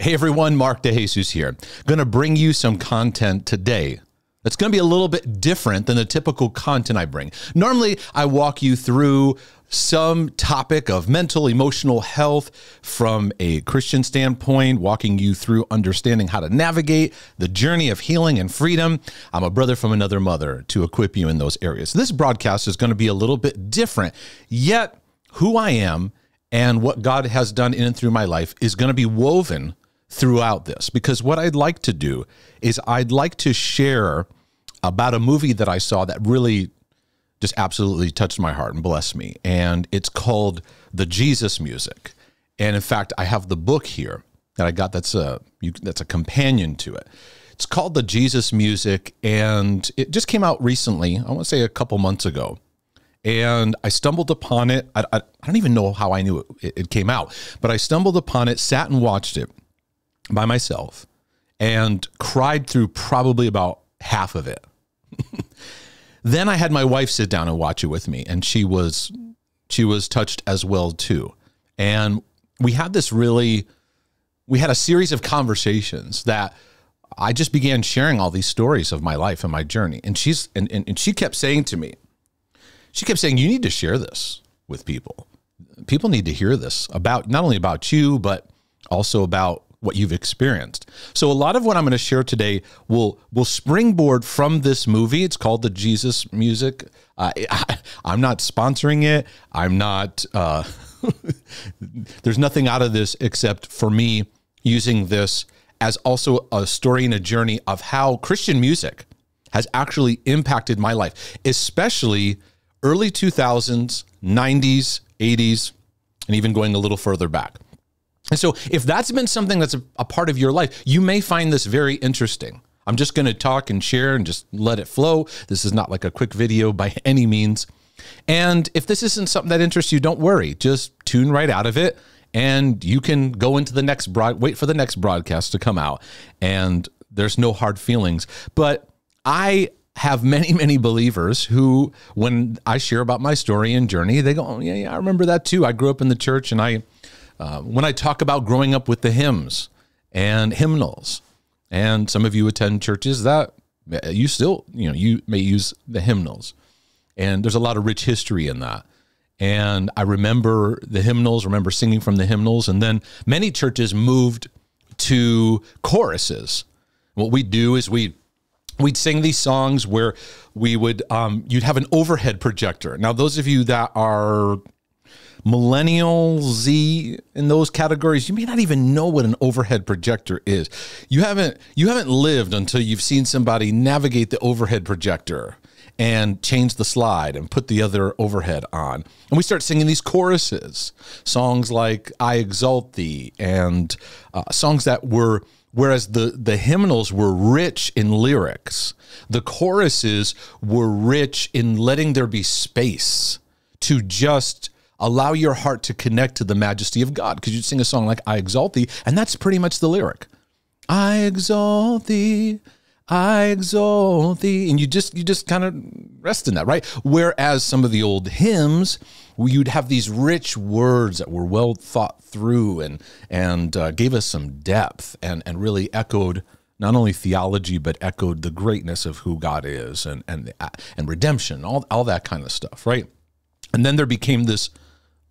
Hey everyone, Mark DeJesus here. Going to bring you some content today that's going to be a little bit different than the typical content I bring. Normally, I walk you through some topic of mental, emotional health from a Christian standpoint, walking you through understanding how to navigate the journey of healing and freedom. I'm a brother from another mother to equip you in those areas. This broadcast is going to be a little bit different, yet who I am and what God has done in and through my life is going to be woven throughout this, because what I'd like to do is I'd like to share about a movie that I saw that really just absolutely touched my heart and blessed me. And it's called The Jesus Music. And in fact, I have the book here that I got that's a companion to it. It's called The Jesus Music, and it just came out recently, I want to say a couple months ago. And I stumbled upon it. I don't even know how I knew it came out, but I stumbled upon it, sat and watched it by myself, and cried through probably about half of it. Then I had my wife sit down and watch it with me, and she was touched as well too. And we had a series of conversations that I just began sharing all these stories of my life and my journey. And she kept saying to me, you need to share this with people. People need to hear this about, not only about you, but also about what you've experienced. So a lot of what I'm going to share today will springboard from this movie. It's called The Jesus Music. I'm not sponsoring it. I'm not, there's nothing out of this except for me using this as also a story and a journey of how Christian music has actually impacted my life, especially early 2000s, 90s, 80s, and even going a little further back. And so if that's been something that's a part of your life, you may find this very interesting. I'm just going to talk and share and just let it flow. This is not like a quick video by any means. And if this isn't something that interests you, don't worry. Just tune right out of it, and you can go into the next wait for the next broadcast to come out, and there's no hard feelings. But I have many, many believers who, when I share about my story and journey, they go, oh, yeah, I remember that too. I grew up in the church, and when I talk about growing up with the hymns and hymnals, and some of you attend churches that you still, you may use the hymnals, and there's a lot of rich history in that. And I remember the hymnals, remember singing from the hymnals, and then many churches moved to choruses. What we do is we'd sing these songs where we would, you'd have an overhead projector. Now, those of you that are Millennial, Z, in those categories, you may not even know what an overhead projector is. You haven't lived until you've seen somebody navigate the overhead projector and change the slide and put the other overhead on. And we start singing these choruses, songs like I Exalt Thee, and songs that were, whereas the hymnals were rich in lyrics, the choruses were rich in letting there be space to just allow your heart to connect to the majesty of God, because you'd sing a song like I Exalt Thee, and that's pretty much the lyric. I exalt thee, I exalt thee. And you just kind of rest in that, right? Whereas some of the old hymns, you'd have these rich words that were well thought through and gave us some depth and really echoed not only theology, but echoed the greatness of who God is and redemption, all that kind of stuff, right? And then there became this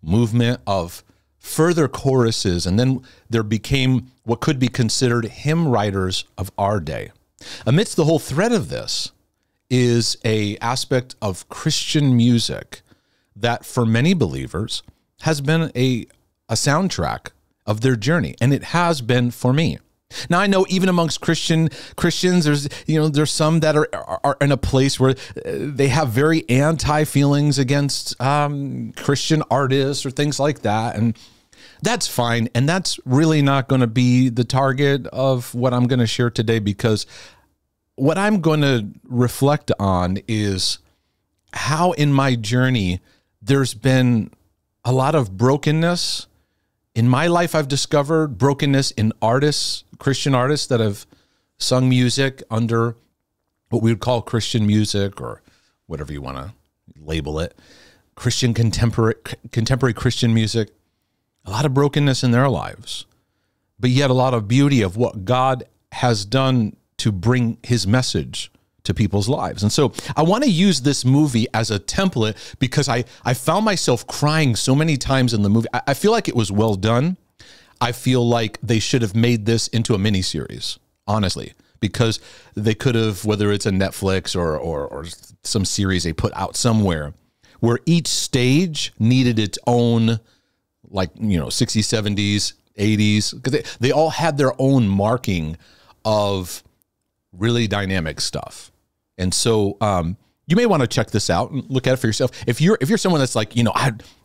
movement of further choruses, and then there became what could be considered hymn writers of our day. Amidst the whole thread of this is an aspect of Christian music that for many believers has been a soundtrack of their journey, and it has been for me. Now, I know even amongst Christians, there's some that are in a place where they have very anti feelings against Christian artists or things like that. And that's fine. And that's really not going to be the target of what I'm going to share today, because what I'm going to reflect on is how in my journey there's been a lot of brokenness. In my life, I've discovered brokenness in artists, Christian artists that have sung music under what we would call Christian music, or whatever you want to label it, contemporary Christian music. A lot of brokenness in their lives. but yet a lot of beauty of what God has done to bring his message to people's lives. And so I want to use this movie as a template because I found myself crying so many times in the movie. I feel like it was well done. I feel like they should have made this into a miniseries, honestly, because they could have, whether it's a Netflix or some series they put out somewhere, where each stage needed its own, like, 60s, 70s, 80s, because they all had their own marking of really dynamic stuff. And so you may want to check this out and look at it for yourself. If you're someone that's like,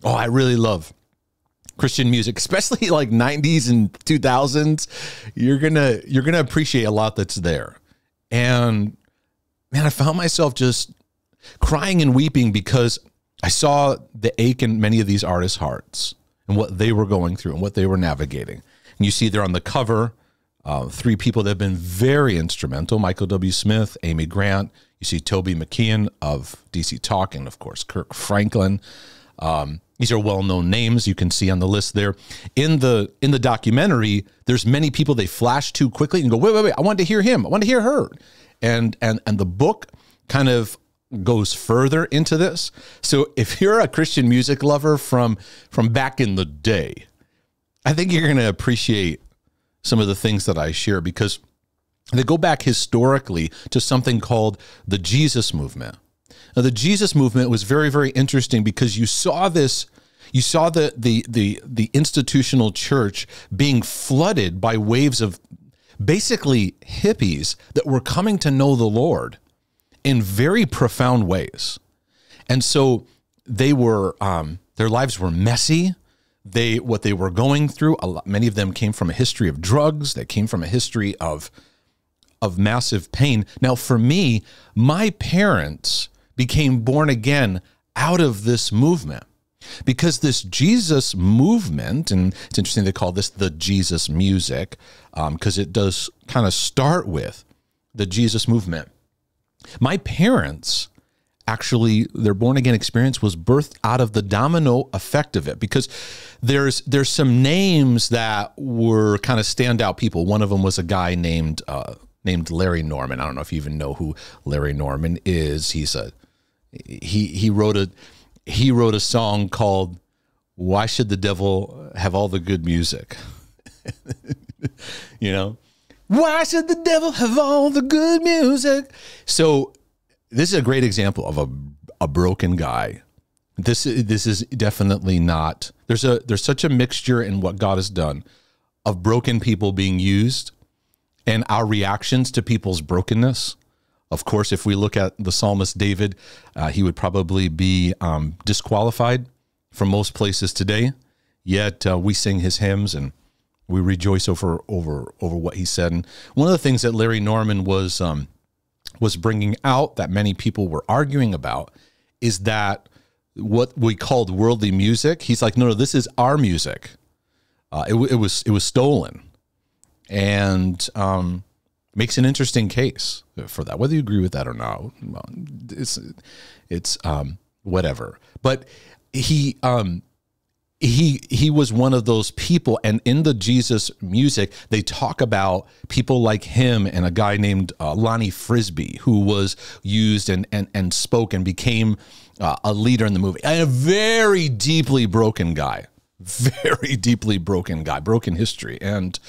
I really love Christian music, especially like 90s and 2000s, you're gonna appreciate a lot that's there. And man, I found myself just crying and weeping because I saw the ache in many of these artists' hearts and what they were going through and what they were navigating. And you see there on the cover, 3 people that have been very instrumental: Michael W. Smith, Amy Grant. You see Toby McKeon of DC Talk, and of course Kirk Franklin. These are well-known names you can see on the list there. In the documentary, there's many people they flash to quickly and go, wait, I want to hear him. I want to hear her. And the book kind of goes further into this. So if you're a Christian music lover from back in the day, I think you're going to appreciate some of the things that I share, because they go back historically to something called the Jesus movement. Now, the Jesus movement was very, very interesting because you saw the institutional church being flooded by waves of basically hippies that were coming to know the Lord in very profound ways. And so they were, their lives were messy. What they were going through, many of them came from a history of drugs. They came from a history of massive pain. Now, for me, my parents became born again out of this movement, because this Jesus movement, and it's interesting they call this the Jesus music, because it does kind of start with the Jesus movement. My parents, actually, their born again experience was birthed out of the domino effect of it, because there's some names that were kind of standout people. One of them was a guy named Larry Norman. I don't know if you even know who Larry Norman is. He wrote a song called "Why Should the Devil Have All the Good Music?" Why should the devil have all the good music? So this is a great example of a broken guy. This is definitely not. There's such a mixture in what God has done of broken people being used and our reactions to people's brokenness. Of course, if we look at the psalmist David, he would probably be disqualified from most places today. Yet we sing his hymns and we rejoice over what he said. And one of the things that Larry Norman was bringing out that many people were arguing about is that what we called worldly music. He's like, no, this is our music. It was stolen, and makes an interesting case for that. Whether you agree with that or not, it's whatever. But he was one of those people, and in the Jesus music, they talk about people like him and a guy named Lonnie Frisbee, who was used and spoke and became a leader in the movie. And a very deeply broken guy, broken history. And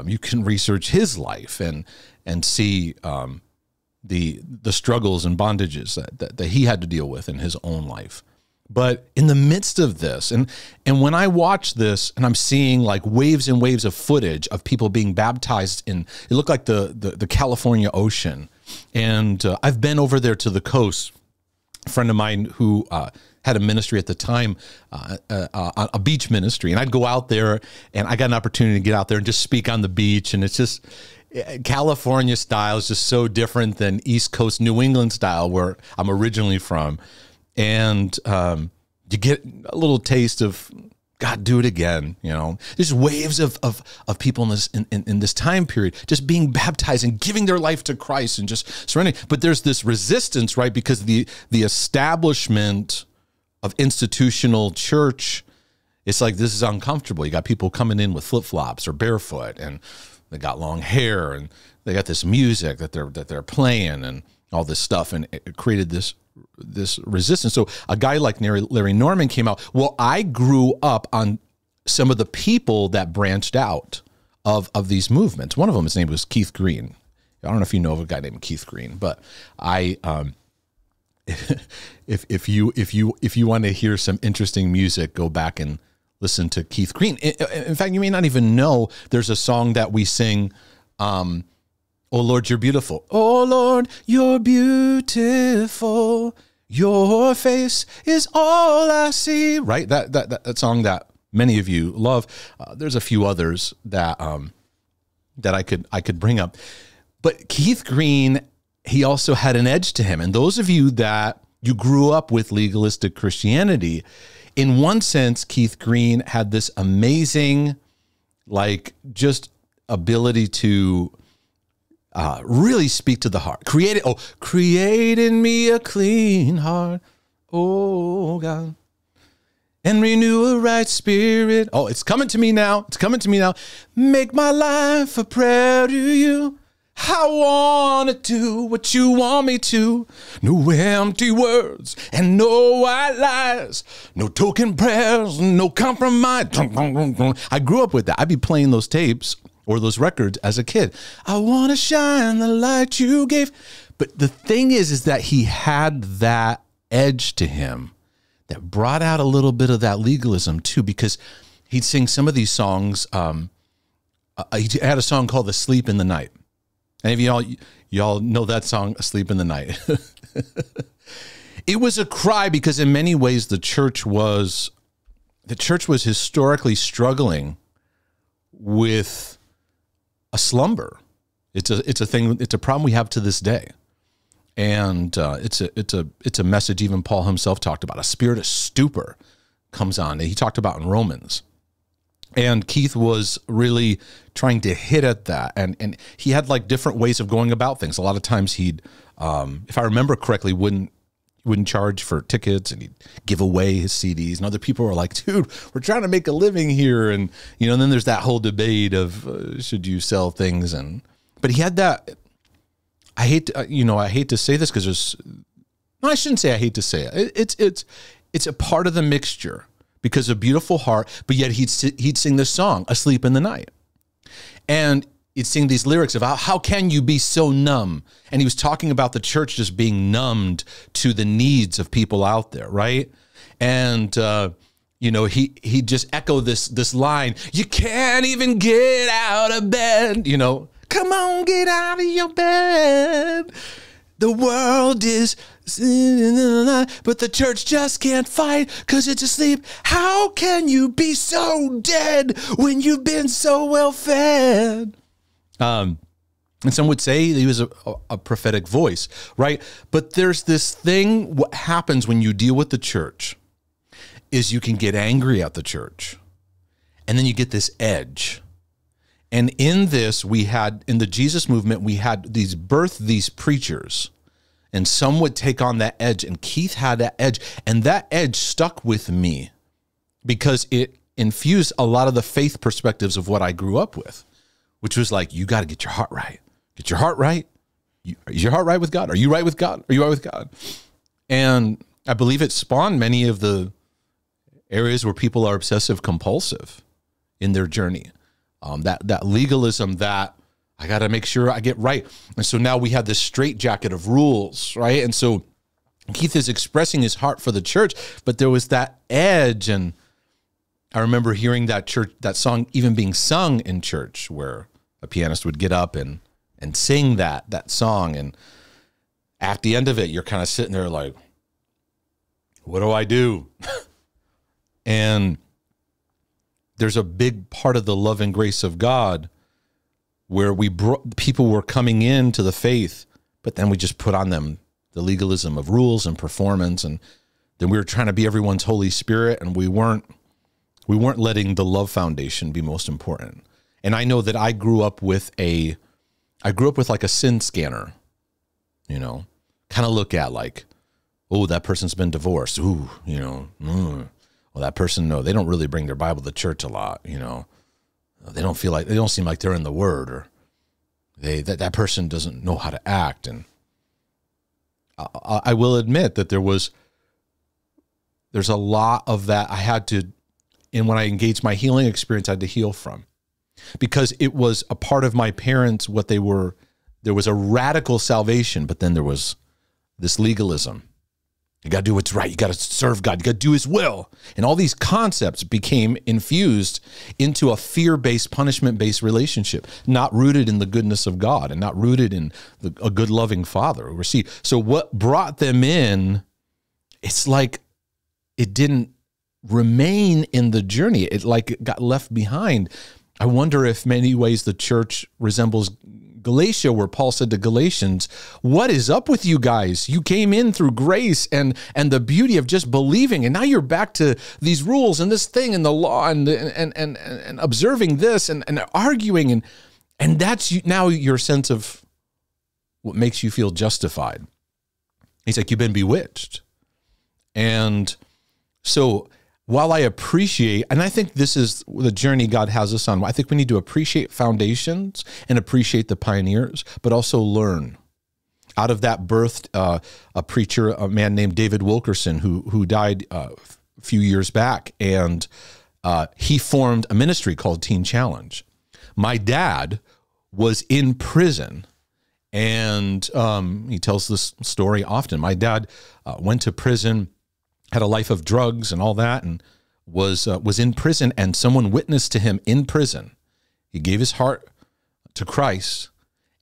you can research his life and see the struggles and bondages that he had to deal with in his own life. But in the midst of this, and when I watch this and I'm seeing like waves and waves of footage of people being baptized in, it looked like the California ocean. And I've been over there to the coast. A friend of mine who had a ministry at the time, a beach ministry. And I'd go out there, and I got an opportunity to get out there and just speak on the beach. And it's just, California style is just so different than East Coast New England style, where I'm originally from. And you get a little taste of, God, do it again. There's waves of people in this time period just being baptized and giving their life to Christ and just surrendering. But there's this resistance, right? Because the establishment of institutional church It's like, this is uncomfortable. You got people coming in with flip-flops or barefoot, and they got long hair, and they got this music that they're playing and all this stuff, and it created this resistance. So a guy like Larry Norman came out. Well, I grew up on some of the people that branched out of these movements. One of them, his name was Keith Green. I don't know if you know of a guy named Keith Green, but if you want to hear some interesting music, go back and listen to Keith Green. In fact, you may not even know there's a song that we sing, "Oh Lord, you're beautiful. Oh Lord, you're beautiful. Your face is all I see." Right? That song that many of you love. There's a few others that I could bring up. But Keith Green, he also had an edge to him. And those of you that you grew up with legalistic Christianity, in one sense, Keith Green had this amazing, like, just ability to really speak to the heart. Create in me a clean heart, oh God, and renew a right spirit. Oh, it's coming to me now. It's coming to me now. Make my life a prayer to you. I want to do what you want me to. No empty words and no white lies. No token prayers, no compromise. I grew up with that. I'd be playing those tapes or those records as a kid. I want to shine the light you gave. But the thing is that he had that edge to him that brought out a little bit of that legalism too, because he'd sing some of these songs. He had a song called "Asleep in the Night." Any of y'all know that song, "Asleep in the Night"? It was a cry because in many ways the church was historically struggling with a slumber. It's a thing. It's a problem we have to this day, and it's a message even Paul himself talked about. A spirit of stupor comes on. He talked about in Romans. And Keith was really trying to hit at that. And he had like different ways of going about things. A lot of times he'd, if I remember correctly, wouldn't charge for tickets, and he'd give away his CDs. And other people were like, dude, we're trying to make a living here. And, and then there's that whole debate of should you sell things? But he had that, I hate to say this because I shouldn't say I hate to say it. It's a part of the mixture. Because a beautiful heart, but yet he'd sing this song, "Asleep in the Night." And he'd sing these lyrics about how can you be so numb? And he was talking about the church just being numbed to the needs of people out there, right? And, he'd just echo this line, "You can't even get out of bed, come on, get out of your bed. The world is, but the church just can't fight because it's asleep. How can you be so dead when you've been so well fed?" And some would say he was a prophetic voice, right? But there's this thing, what happens when you deal with the church is you can get angry at the church, and then you get this edge. And in the Jesus movement, we had these preachers, and some would take on that edge, and Keith had that edge, and that edge stuck with me because it infused a lot of the faith perspectives of what I grew up with, which was like, you got to get your heart right. Get your heart right. Is your heart right with God? Are you right with God? Are you right with God? And I believe it spawned many of the areas where people are obsessive compulsive in their journey. That legalism that I got to make sure I get right. And so now we have this straitjacket of rules, right? And so Keith is expressing his heart for the church, but there was that edge. And I remember hearing that song even being sung in church, where a pianist would get up and sing that song. And at the end of it, you're kind of sitting there like, what do I do? And there's a big part of the love and grace of God where people were coming into the faith, but then we just put on them the legalism of rules and performance, and then we were trying to be everyone's Holy Spirit, and we weren't letting the love foundation be most important. And I know that I grew up with like a sin scanner, kind of look at like, oh, that person's been divorced. Ooh, well, well, that person, no, they don't really bring their Bible to church a lot. You know, they don't seem like they're in the Word, or that person doesn't know how to act. And I will admit that there's a lot of that I had to, and when I engaged my healing experience, I had to heal from, because it was a part of my parents, there was a radical salvation, but then there was this legalism. You got to do what's right. You got to serve God. You got to do his will. And all these concepts became infused into a fear-based, punishment-based relationship, not rooted in the goodness of God and not rooted in a good, loving Father. So what brought them in, it's like it didn't remain in the journey. It got left behind. I wonder if many ways the church resembles Galatia, where Paul said to Galatians, what is up with you guys? You came in through grace and the beauty of just believing, and now you're back to these rules and this thing and the law and observing this and arguing, and that's now your sense of what makes you feel justified. He's like, you've been bewitched. And so while I appreciate, and I think this is the journey God has us on, I think we need to appreciate foundations and appreciate the pioneers, but also learn. Out of that birthed a preacher, a man named David Wilkerson, who died a few years back, and he formed a ministry called Teen Challenge. My dad was in prison, and he tells this story often. My dad went to prison, had a life of drugs and all that, and was in prison, and someone witnessed to him in prison. He gave his heart to Christ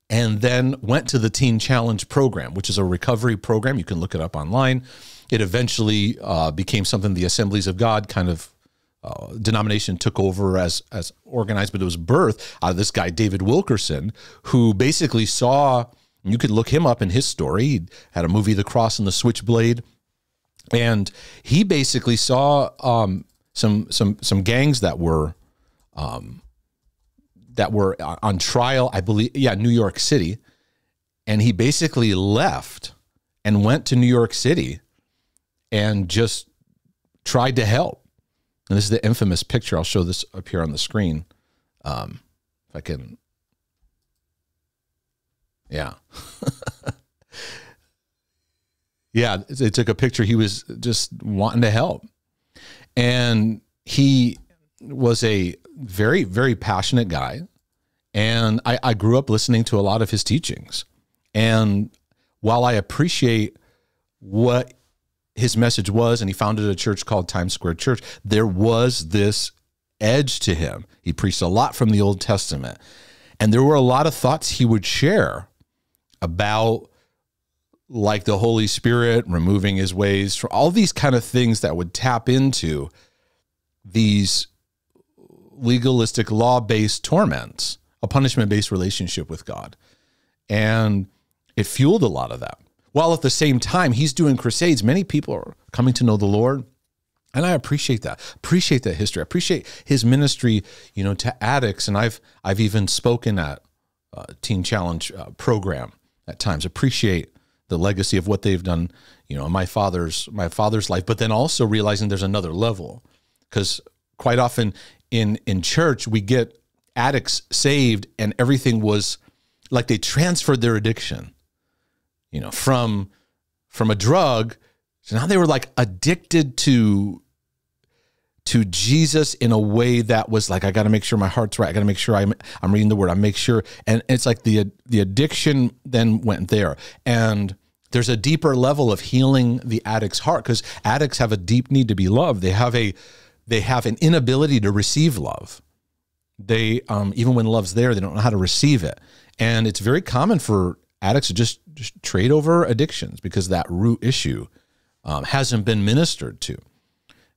and then went to the Teen Challenge program, which is a recovery program. You can look it up online. It eventually became something the Assemblies of God kind of denomination took over as organized, but it was birthed out of this guy, David Wilkerson, who basically saw, you could look him up in his story. He had a movie, The Cross and the Switchblade. And he basically saw some gangs that were on trial, I believe, New York City. And he basically left and went to New York City and just tried to help. And this is the infamous picture. I'll show this up here on the screen. If I can. Yeah. Yeah, they took a picture. He was just wanting to help. And he was a very, very passionate guy. And I grew up listening to a lot of his teachings. And while I appreciate what his message was, and he founded a church called Times Square Church, there was this edge to him. He preached a lot from the Old Testament. And there were a lot of thoughts he would share about, like the Holy Spirit, removing his ways, for all these kind of things that would tap into these legalistic, law-based torments, a punishment-based relationship with God. And it fueled a lot of that. While at the same time, he's doing crusades. Many people are coming to know the Lord. And I appreciate that. Appreciate that history. I appreciate his ministry, to addicts. And I've even spoken at Teen Challenge program at times. Appreciate the legacy of what they've done, in my father's life, but then also realizing there's another level, because quite often in church, we get addicts saved and everything was like they transferred their addiction, from a drug. So now they were like addicted to Jesus in a way that was like, I got to make sure my heart's right. I got to make sure I'm reading the word. I make sure. And it's like the addiction then went there. And there's a deeper level of healing the addict's heart, because addicts have a deep need to be loved. They have an inability to receive love. They, even when love's there, they don't know how to receive it. And it's very common for addicts to just trade over addictions because that root issue hasn't been ministered to.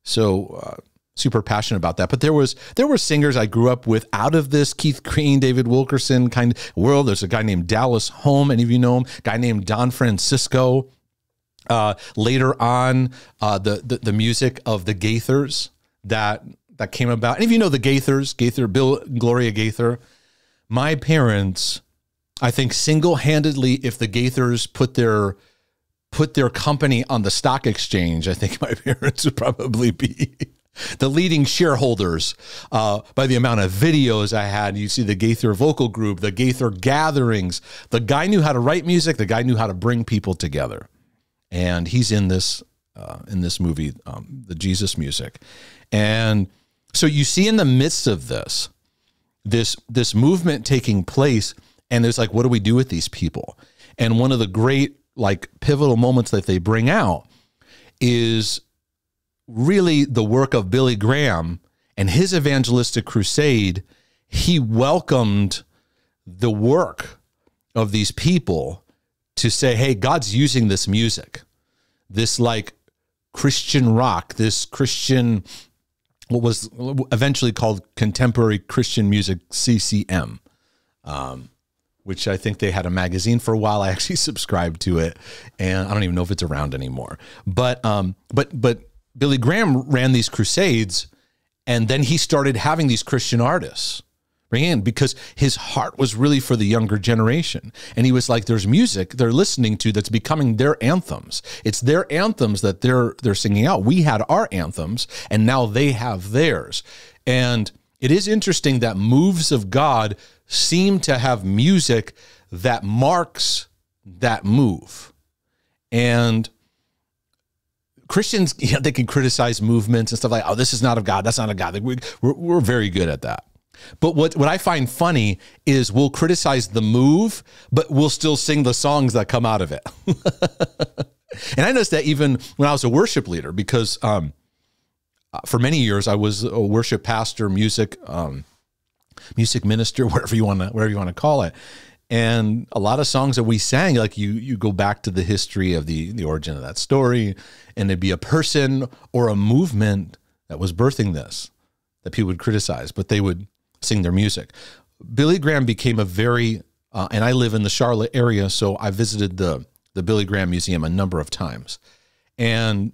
So, super passionate about that. But there were singers I grew up with out of this Keith Green, David Wilkerson kind of world. There's a guy named Dallas Holm. Any of you know him? A guy named Don Francisco. Later on, the music of the Gaithers that came about. Any of you know the Gaithers? Bill and Gloria Gaither. My parents, I think single-handedly, if the Gaithers put their company on the stock exchange, I think my parents would probably be the leading shareholders by the amount of videos I had. You see the Gaither vocal group, the Gaither gatherings. The guy knew how to write music. The guy knew how to bring people together. And he's in this movie, the Jesus Music. And so you see in the midst of this movement taking place, and there's like, what do we do with these people? And one of the great like pivotal moments that they bring out is really the work of Billy Graham and his evangelistic crusade. He welcomed the work of these people to say, hey, God's using this music, this like Christian rock, this Christian, what was eventually called contemporary Christian music, CCM, which I think they had a magazine for a while. I actually subscribed to it, and I don't even know if it's around anymore. But Billy Graham ran these crusades, and then he started having these Christian artists bring in because his heart was really for the younger generation. And he was like, there's music they're listening to that's becoming their anthems. It's their anthems that they're singing out. We had our anthems, and now they have theirs. And it is interesting that moves of God seem to have music that marks that move. And Christians, they can criticize movements and stuff like, oh, this is not of God. That's not of God. We're very good at that. But what I find funny is we'll criticize the move, but we'll still sing the songs that come out of it. And I noticed that even when I was a worship leader, because for many years I was a worship pastor, music minister, whatever you want to call it. And a lot of songs that we sang, like you go back to the history of the origin of that story, and it'd be a person or a movement that was birthing this that people would criticize, but they would sing their music. Billy Graham became a very, and I live in the Charlotte area, so I visited the Billy Graham Museum a number of times. And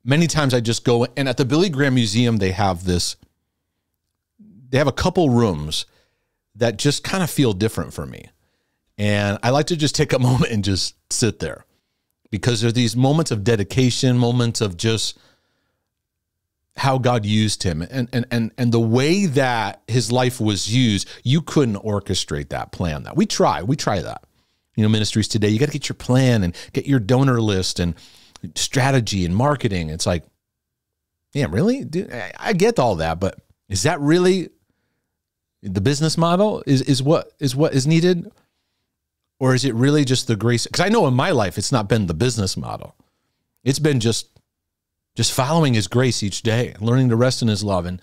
many times I just go, and at the Billy Graham Museum, they have a couple rooms that just kind of feel different for me. And I like to just take a moment and just sit there, because there are these moments of dedication, moments of just how God used him, and the way that his life was used. You couldn't orchestrate that, plan that. We try that. Ministries today, you got to get your plan and get your donor list and strategy and marketing. It's like, yeah, really? Dude, I get all that, but is that really the business model? Is what is needed? Or is it really just the grace? Because I know in my life, it's not been the business model. It's been just following his grace each day, learning to rest in his love and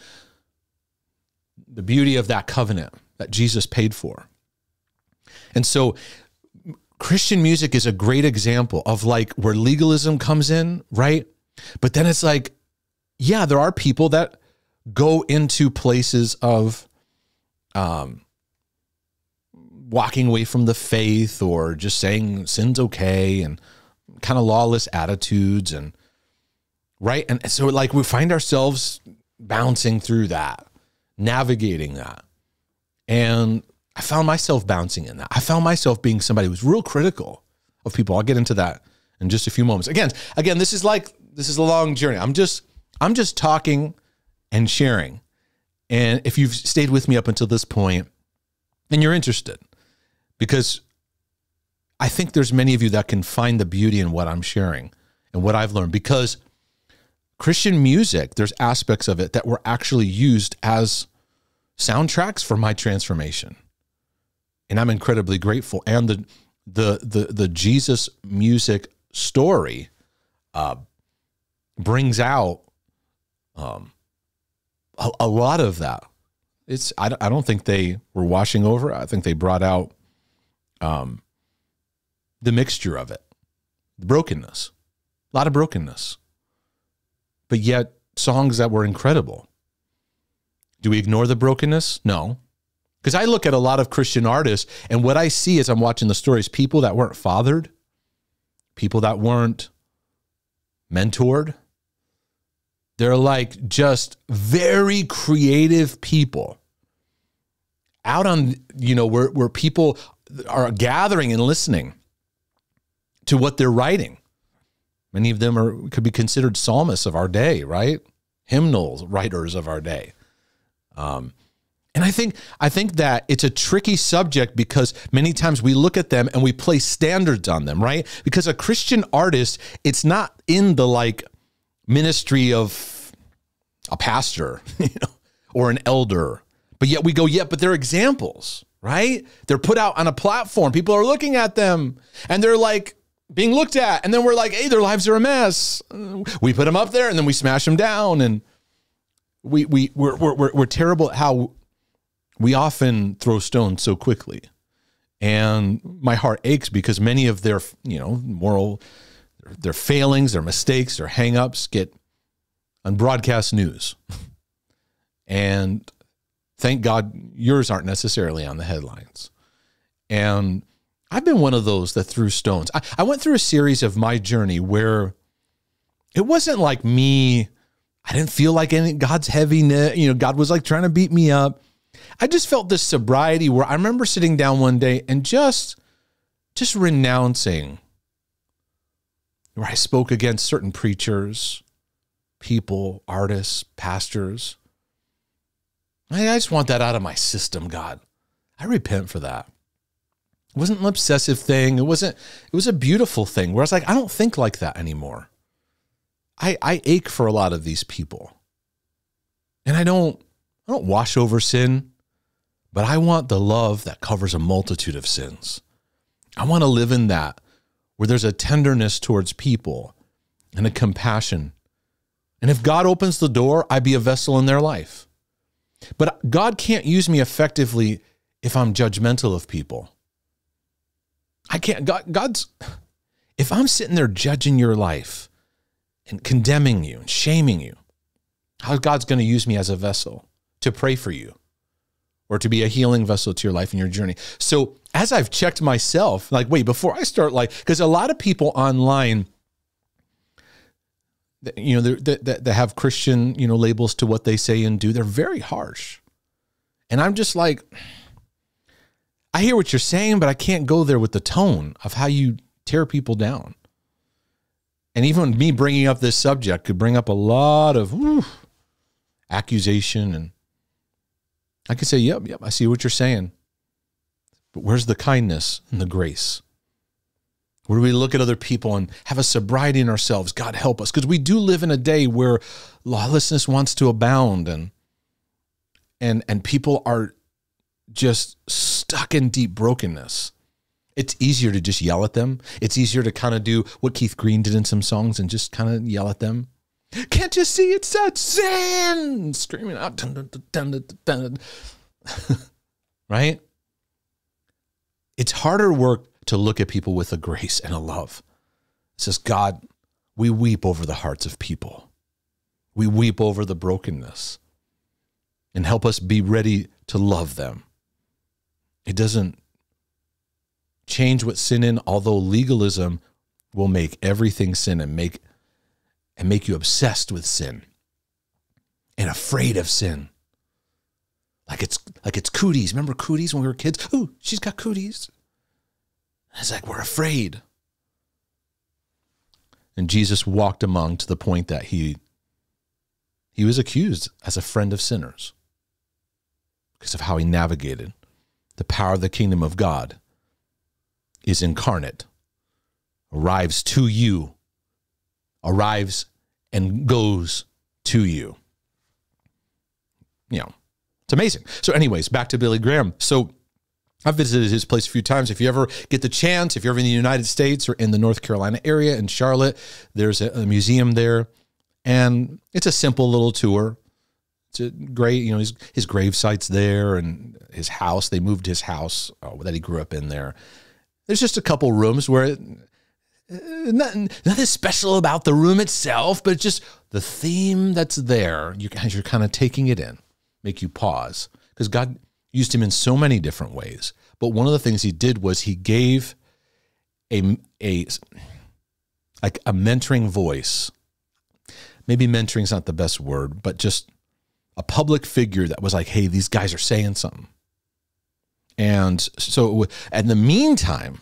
the beauty of that covenant that Jesus paid for. And so Christian music is a great example of like where legalism comes in, right? But then it's like, yeah, there are people that go into places of walking away from the faith, or just saying sin's okay, and kind of lawless attitudes, and right. And so like we find ourselves bouncing through that, navigating that. And I found myself bouncing in that. I found myself being somebody who was real critical of people. I'll get into that in just a few moments. Again, this is a long journey. I'm just talking and sharing. And if you've stayed with me up until this point and you're interested, because I think there's many of you that can find the beauty in what I'm sharing and what I've learned, because Christian music, there's aspects of it that were actually used as soundtracks for my transformation. And I'm incredibly grateful. And the Jesus music story brings out a lot of that. I don't think they were washing over. I think they brought out the mixture of it, the brokenness, a lot of brokenness, but yet songs that were incredible. Do we ignore the brokenness? No. Because I look at a lot of Christian artists, and what I see as I'm watching the stories, people that weren't fathered, people that weren't mentored. They're like just very creative people out on, where people are gathering and listening to what they're writing. Many of them could be considered psalmists of our day, right? hymnal writers of our day. And I think that it's a tricky subject because many times we look at them and we place standards on them, right? Because a Christian artist, it's not in the like ministry of a pastor, or an elder, but yet we go, but they're examples, right? They're put out on a platform. People are looking at them and they're like being looked at. And then we're like, hey, their lives are a mess. We put them up there and then we smash them down. And we're terrible at how we often throw stones so quickly. And my heart aches because many of their, their failings, their mistakes, their hang-ups get on broadcast news. And thank God yours aren't necessarily on the headlines. And I've been one of those that threw stones. I went through a series of my journey where it wasn't like me. I didn't feel like God's heaviness. God was like trying to beat me up. I just felt this sobriety where I remember sitting down one day and just renouncing, where I spoke against certain preachers, people, artists, pastors. I just want that out of my system, God. I repent for that. It wasn't an obsessive thing. It was a beautiful thing where I was like, I don't think like that anymore. I ache for a lot of these people. And I don't wash over sin, but I want the love that covers a multitude of sins. I want to live in that where there's a tenderness towards people and a compassion. And if God opens the door, I be a vessel in their life. But God can't use me effectively if I'm judgmental of people. I can't. If I'm sitting there judging your life and condemning you and shaming you, how's God's going to use me as a vessel to pray for you or to be a healing vessel to your life and your journey? So as I've checked myself, like, wait, before I start, because a lot of people online, that have Christian, labels to what they say and do, they're very harsh. And I'm just like, I hear what you're saying, but I can't go there with the tone of how you tear people down. And even me bringing up this subject could bring up a lot of accusation. And I could say, yep, I see what you're saying. But where's the kindness and the grace? Where do we look at other people and have a sobriety in ourselves? God help us. Because we do live in a day where lawlessness wants to abound and people are just stuck in deep brokenness. It's easier to just yell at them. It's easier to kind of do what Keith Green did in some songs and just kind of yell at them. Can't you see it's such sin? Screaming out. Dun, dun, dun, dun, dun, dun. Right? It's harder work to look at people with a grace and a love. It says, God, we weep over the hearts of people. We weep over the brokenness. And help us be ready to love them. It doesn't change what sin in, although legalism will make everything sin and make you obsessed with sin and afraid of sin. Like it's cooties. Remember cooties when we were kids? Ooh, she's got cooties. It's like we're afraid. And Jesus walked among to the point that he was accused as a friend of sinners because of how he navigated. The power of the kingdom of God is incarnate, arrives to you, arrives and goes to you. It's amazing. So anyways, back to Billy Graham. So I've visited his place a few times. If you ever get the chance, if you're ever in the United States or in the North Carolina area in Charlotte, there's a museum there. And it's a simple little tour. It's a great, his gravesite's there and his house. They moved his house that he grew up in there. There's just a couple rooms where nothing special about the room itself, but just the theme that's there. As you're kind of taking it in, make you pause because God used him in so many different ways. But one of the things he did was he gave a mentoring voice. Maybe mentoring is not the best word, but just a public figure that was like, hey, these guys are saying something. And so in the meantime,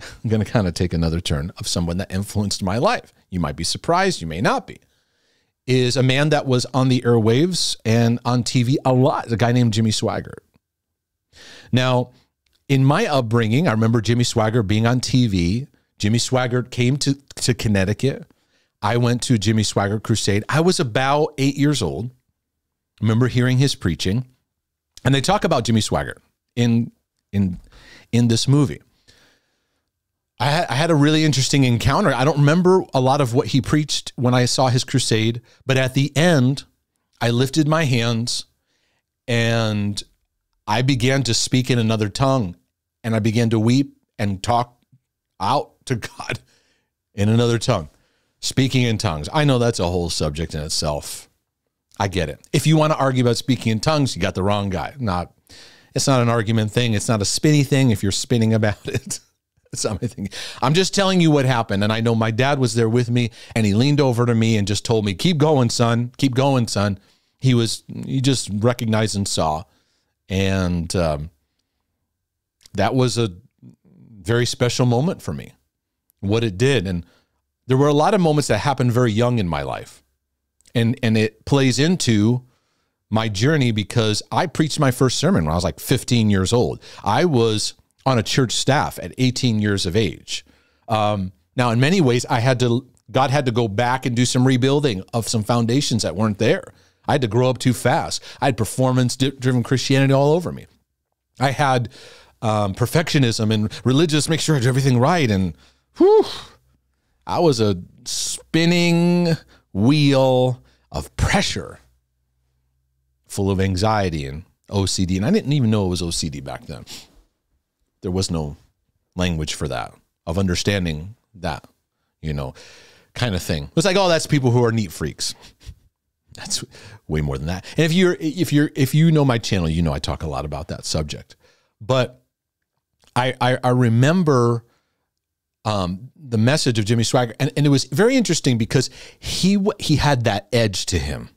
I'm going to kind of take another turn of someone that influenced my life. You might be surprised, you may not be. is a man that was on the airwaves and on TV a lot, a guy named Jimmy Swaggart. Now, in my upbringing, I remember Jimmy Swaggart being on TV. Jimmy Swaggart came to Connecticut. I went to Jimmy Swaggart Crusade. I was about 8 years old. I remember hearing his preaching. And they talk about Jimmy Swaggart in this movie. I had a really interesting encounter. I don't remember a lot of what he preached when I saw his crusade, but at the end, I lifted my hands and I began to speak in another tongue, and I began to weep and talk out to God in another tongue, speaking in tongues. I know that's a whole subject in itself. I get it. If you want to argue about speaking in tongues, you got the wrong guy. It's not an argument thing. It's not a spinny thing if you're spinning about it. Something. I'm just telling you what happened. And I know my dad was there with me, and he leaned over to me and just told me, keep going, son. Keep going, son. He just recognized and saw. And that was a very special moment for me, what it did. And there were a lot of moments that happened very young in my life. And it plays into my journey because I preached my first sermon when I was like 15 years old. I was on a church staff at 18 years of age. Now, in many ways, God had to go back and do some rebuilding of some foundations that weren't there. I had to grow up too fast. I had performance-driven Christianity all over me. I had perfectionism and religious, make sure I do everything right. And I was a spinning wheel of pressure, full of anxiety and OCD. And I didn't even know it was OCD back then. There was no language for that, of understanding that, kind of thing. It was like, oh, that's people who are neat freaks. That's way more than that. And if you know my channel, I talk a lot about that subject. But I remember the message of Jimmy Swaggart, and it was very interesting because he had that edge to him.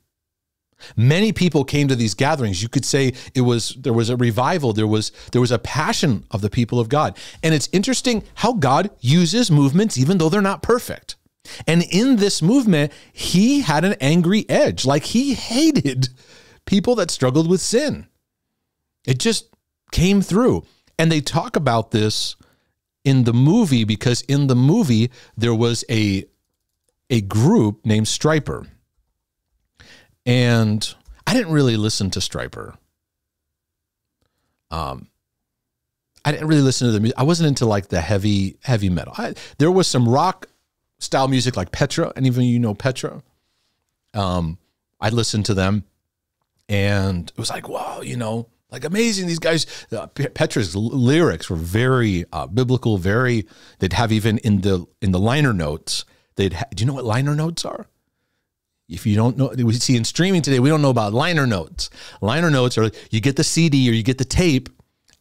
Many people came to these gatherings. You could say there was a revival. There was a passion of the people of God. And it's interesting how God uses movements even though they're not perfect. And in this movement, he had an angry edge. Like, he hated people that struggled with sin. It just came through. And they talk about this in the movie because in the movie there was a group named Striper. And I didn't really listen to Striper. I didn't really listen to the music. I wasn't into like the heavy metal. There was some rock style music like Petra, and even Petra. I listened to them, and it was like, wow, like amazing. These guys, Petra's lyrics were very biblical. They'd have even in the liner notes. Do you know what liner notes are? If you don't know, we see in streaming today, we don't know about liner notes. Liner notes are, you get the CD or you get the tape,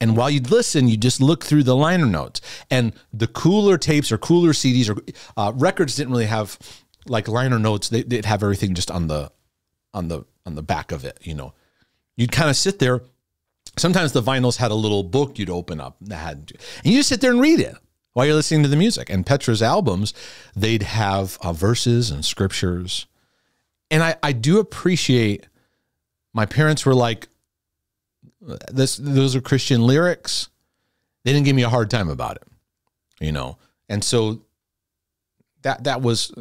and while you listen, you just look through the liner notes. And the cooler tapes or cooler CDs or records didn't really have like liner notes. They'd have everything just on the back of it. You'd kind of sit there. Sometimes the vinyls had a little book you'd open up and you just sit there and read it while you're listening to the music. And Petra's albums, they'd have verses and scriptures. And I do appreciate, my parents were like, those are Christian lyrics. They didn't give me a hard time about it, And so that was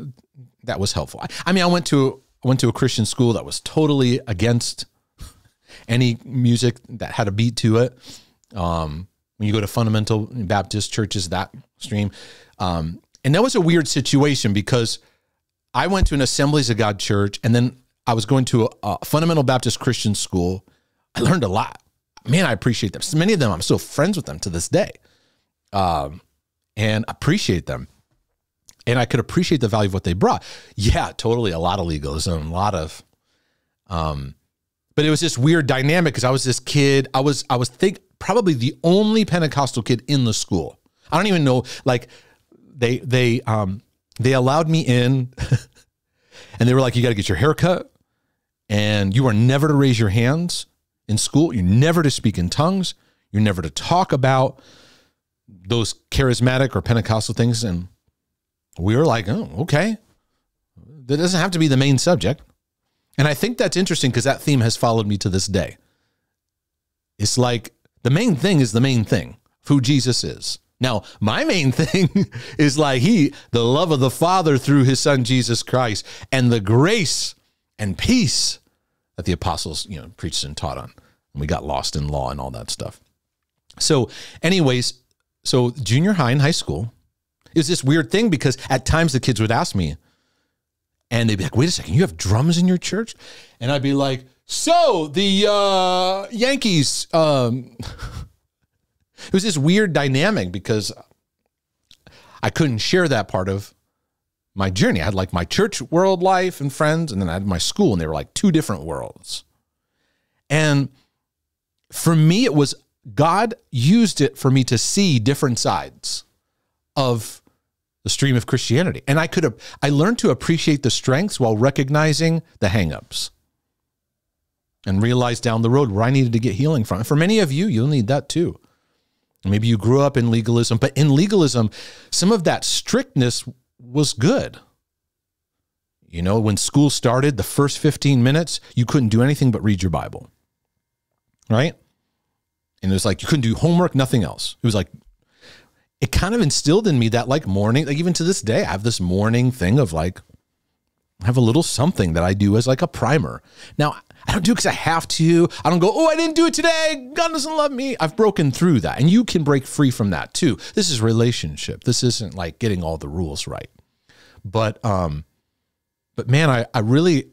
helpful. I went to a Christian school that was totally against any music that had a beat to it. When you go to fundamental Baptist churches, that stream. And that was a weird situation because I went to an Assemblies of God church, and then I was going to a fundamental Baptist Christian school. I learned a lot. Man, I appreciate them. So many of them, I'm still friends with them to this day, and appreciate them. And I could appreciate the value of what they brought. Yeah, totally. A lot of legalism, a lot of, but it was this weird dynamic because I was this kid. I was probably the only Pentecostal kid in the school. I don't even know, like they allowed me in and they were like, you got to get your hair cut, and you are never to raise your hands in school. You're never to speak in tongues. You're never to talk about those charismatic or Pentecostal things. And we were like, oh, okay. That doesn't have to be the main subject. And I think that's interesting because that theme has followed me to this day. It's like the main thing is the main thing, who Jesus is. Now, my main thing is like the love of the Father through his son, Jesus Christ, and the grace and peace that the apostles, preached and taught on. And we got lost in law and all that stuff. So anyways, junior high and high school, it was this weird thing because at times the kids would ask me and they'd be like, wait a second, you have drums in your church? And I'd be like, so the Yankees, it was this weird dynamic because I couldn't share that part of my journey. I had like my church world life and friends, and then I had my school, and they were like two different worlds. And for me, it was God used it for me to see different sides of the stream of Christianity. And I learned to appreciate the strengths while recognizing the hangups and realized down the road where I needed to get healing from. And for many of you, you'll need that too. Maybe you grew up in legalism, but in legalism, some of that strictness was good. When school started, the first 15 minutes, you couldn't do anything but read your Bible, right? And it was like you couldn't do homework, nothing else. It was like, it kind of instilled in me that like morning, like even to this day, I have this morning thing of like, I have a little something that I do as like a primer. Now, I don't do it because I have to. I don't go, I didn't do it today. God doesn't love me. I've broken through that. And you can break free from that too. This is relationship. This isn't like getting all the rules right. But man, I really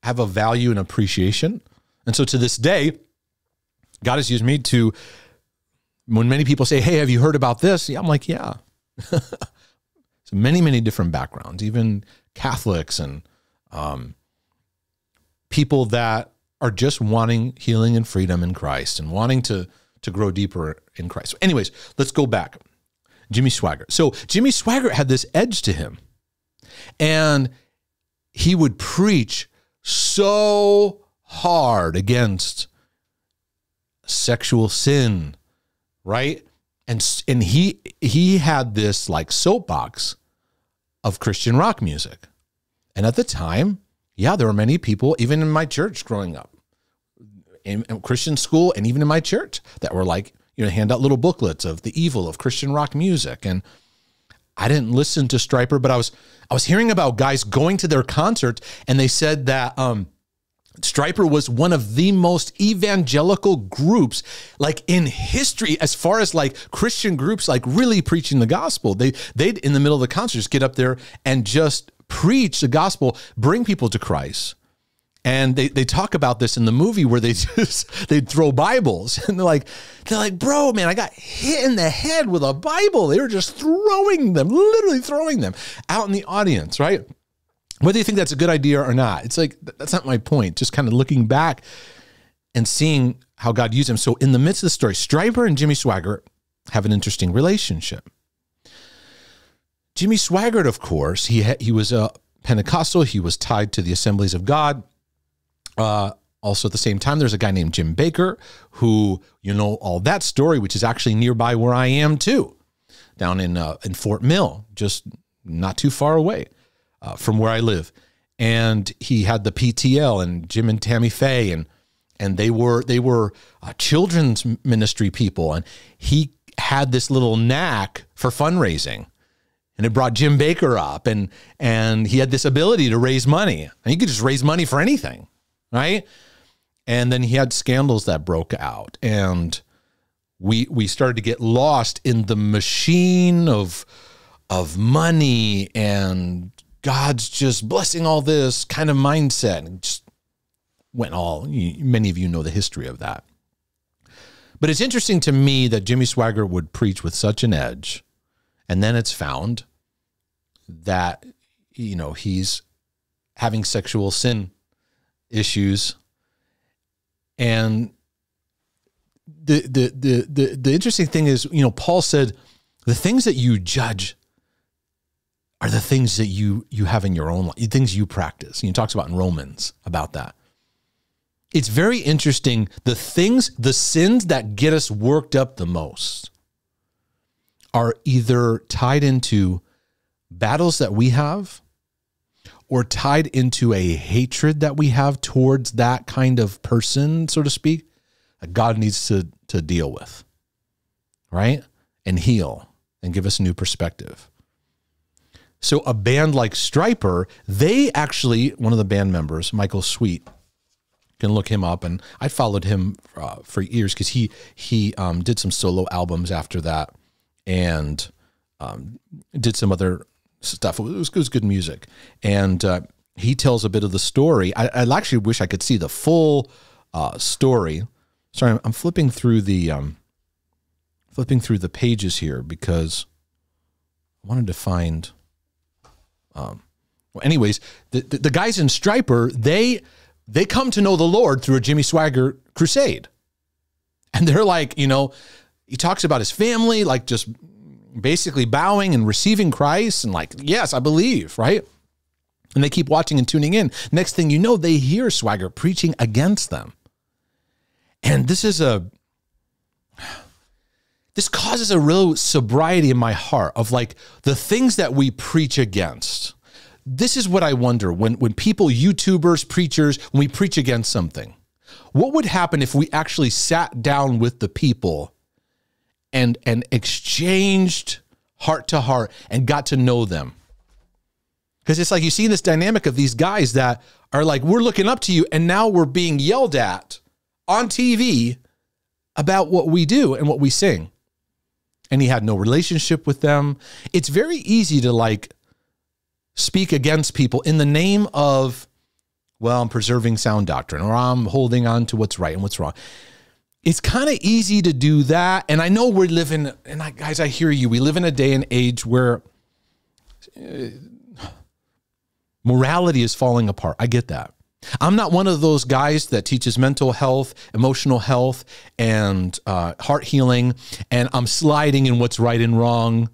have a value and appreciation. And so to this day, God has used me to, when many people say, hey, have you heard about this? Yeah, I'm like, yeah. So many, many different backgrounds, even Catholics and people that are just wanting healing and freedom in Christ and wanting to grow deeper in Christ. So anyways, let's go back. Jimmy Swaggart. So Jimmy Swaggart had this edge to him, and he would preach so hard against sexual sin, right? And he had this like soapbox of Christian rock music. And at the time, yeah, there were many people, even in my church growing up, in Christian school and even in my church, that were like, hand out little booklets of the evil of Christian rock music. And I didn't listen to Stryper, but I was hearing about guys going to their concerts, and they said that Stryper was one of the most evangelical groups like in history, as far as like Christian groups like really preaching the gospel. They'd in the middle of the concert just get up there and just preach the gospel, bring people to Christ. And they talk about this in the movie where they'd throw Bibles, and they're like, bro, man, I got hit in the head with a Bible. They were just throwing them, literally throwing them out in the audience, right? Whether you think that's a good idea or not, it's like, that's not my point. Just kind of looking back and seeing how God used him. So in the midst of the story, Stryper and Jimmy Swaggart have an interesting relationship. Jimmy Swaggart, of course, he was a Pentecostal. He was tied to the Assemblies of God. Also at the same time, there's a guy named Jim Baker who, all that story, which is actually nearby where I am too, down in Fort Mill, just not too far away from where I live. And he had the PTL, and Jim and Tammy Faye, and they were children's ministry people. And he had this little knack for fundraising. And it brought Jim Baker up, and he had this ability to raise money. And he could just raise money for anything, right? And then he had scandals that broke out, and we started to get lost in the machine of money and God's just blessing all this kind of mindset, and just went many of you know the history of that. But it's interesting to me that Jimmy Swaggart would preach with such an edge. And then it's found that, he's having sexual sin issues. And the interesting thing is, Paul said, the things that you judge are the things that you have in your own life, things you practice. He talks about in Romans about that. It's very interesting. The sins that get us worked up the most are either tied into battles that we have, or tied into a hatred that we have towards that kind of person, so to speak, that God needs to deal with, right? And heal and give us a new perspective. So a band like Stryper, they actually, one of the band members, Michael Sweet, you can look him up, and I followed him for years because he did some solo albums after that and did some other stuff. It was good music. And he tells a bit of the story. I actually wish I could see the full story. Sorry, I'm flipping through the pages here because I wanted to find. Well, anyways, the guys in Stryper, they come to know the Lord through a Jimmy Swaggart crusade, and they're like, you know, he talks about his family, like just basically bowing and receiving Christ, and like, yes, I believe, right? And they keep watching and tuning in. Next thing you know, they hear Swaggart preaching against them. And this causes a real sobriety in my heart of like the things that we preach against. This is what I wonder when people, YouTubers, preachers, when we preach against something, what would happen if we actually sat down with the people and exchanged heart to heart and got to know them? Because it's like you see this dynamic of these guys that are like, we're looking up to you, and now we're being yelled at on TV about what we do and what we sing. And he had no relationship with them. It's very easy to like speak against people in the name of, well, I'm preserving sound doctrine, or I'm holding on to what's right and what's wrong. It's kind of easy to do that. And I know we're living, and guys, I hear you. We live in a day and age where morality is falling apart. I get that. I'm not one of those guys that teaches mental health, emotional health, and heart healing, and I'm sliding in what's right and wrong.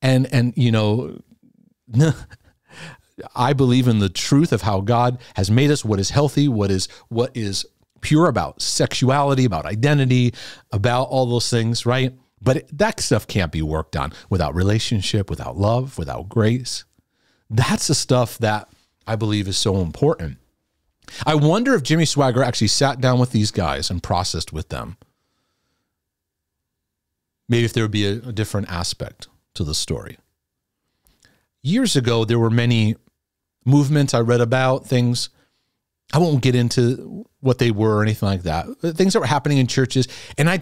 And you know, I believe in the truth of how God has made us, what is healthy, what is pure about sexuality, about identity, about all those things, right? But that stuff can't be worked on without relationship, without love, without grace. That's the stuff that I believe is so important. I wonder if Jimmy Swaggart actually sat down with these guys and processed with them. Maybe if there would be a different aspect to the story. Years ago, there were many movements I read about, things. I won't get into what they were or anything like that. Things that were happening in churches. And I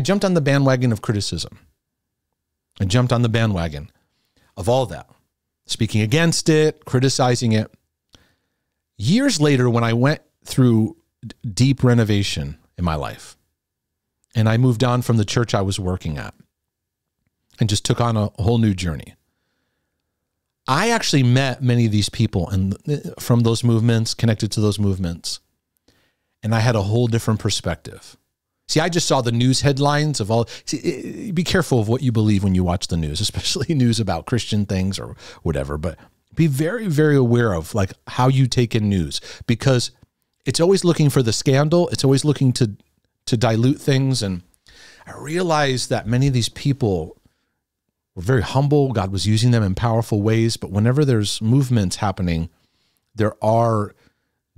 jumped on the bandwagon of criticism. I jumped on the bandwagon of all that. Speaking against it, criticizing it. Years later, when I went through deep renovation in my life, and I moved on from the church I was working at and just took on a whole new journey, I actually met many of these people from those movements, connected to those movements, and I had a whole different perspective. See, I just saw the news headlines of all. See, be careful of what you believe when you watch the news, especially news about Christian things or whatever, but be very, very aware of like how you take in news, because it's always looking for the scandal. It's always looking to dilute things. And I realized that many of these people were very humble. God was using them in powerful ways. But whenever there's movements happening, there are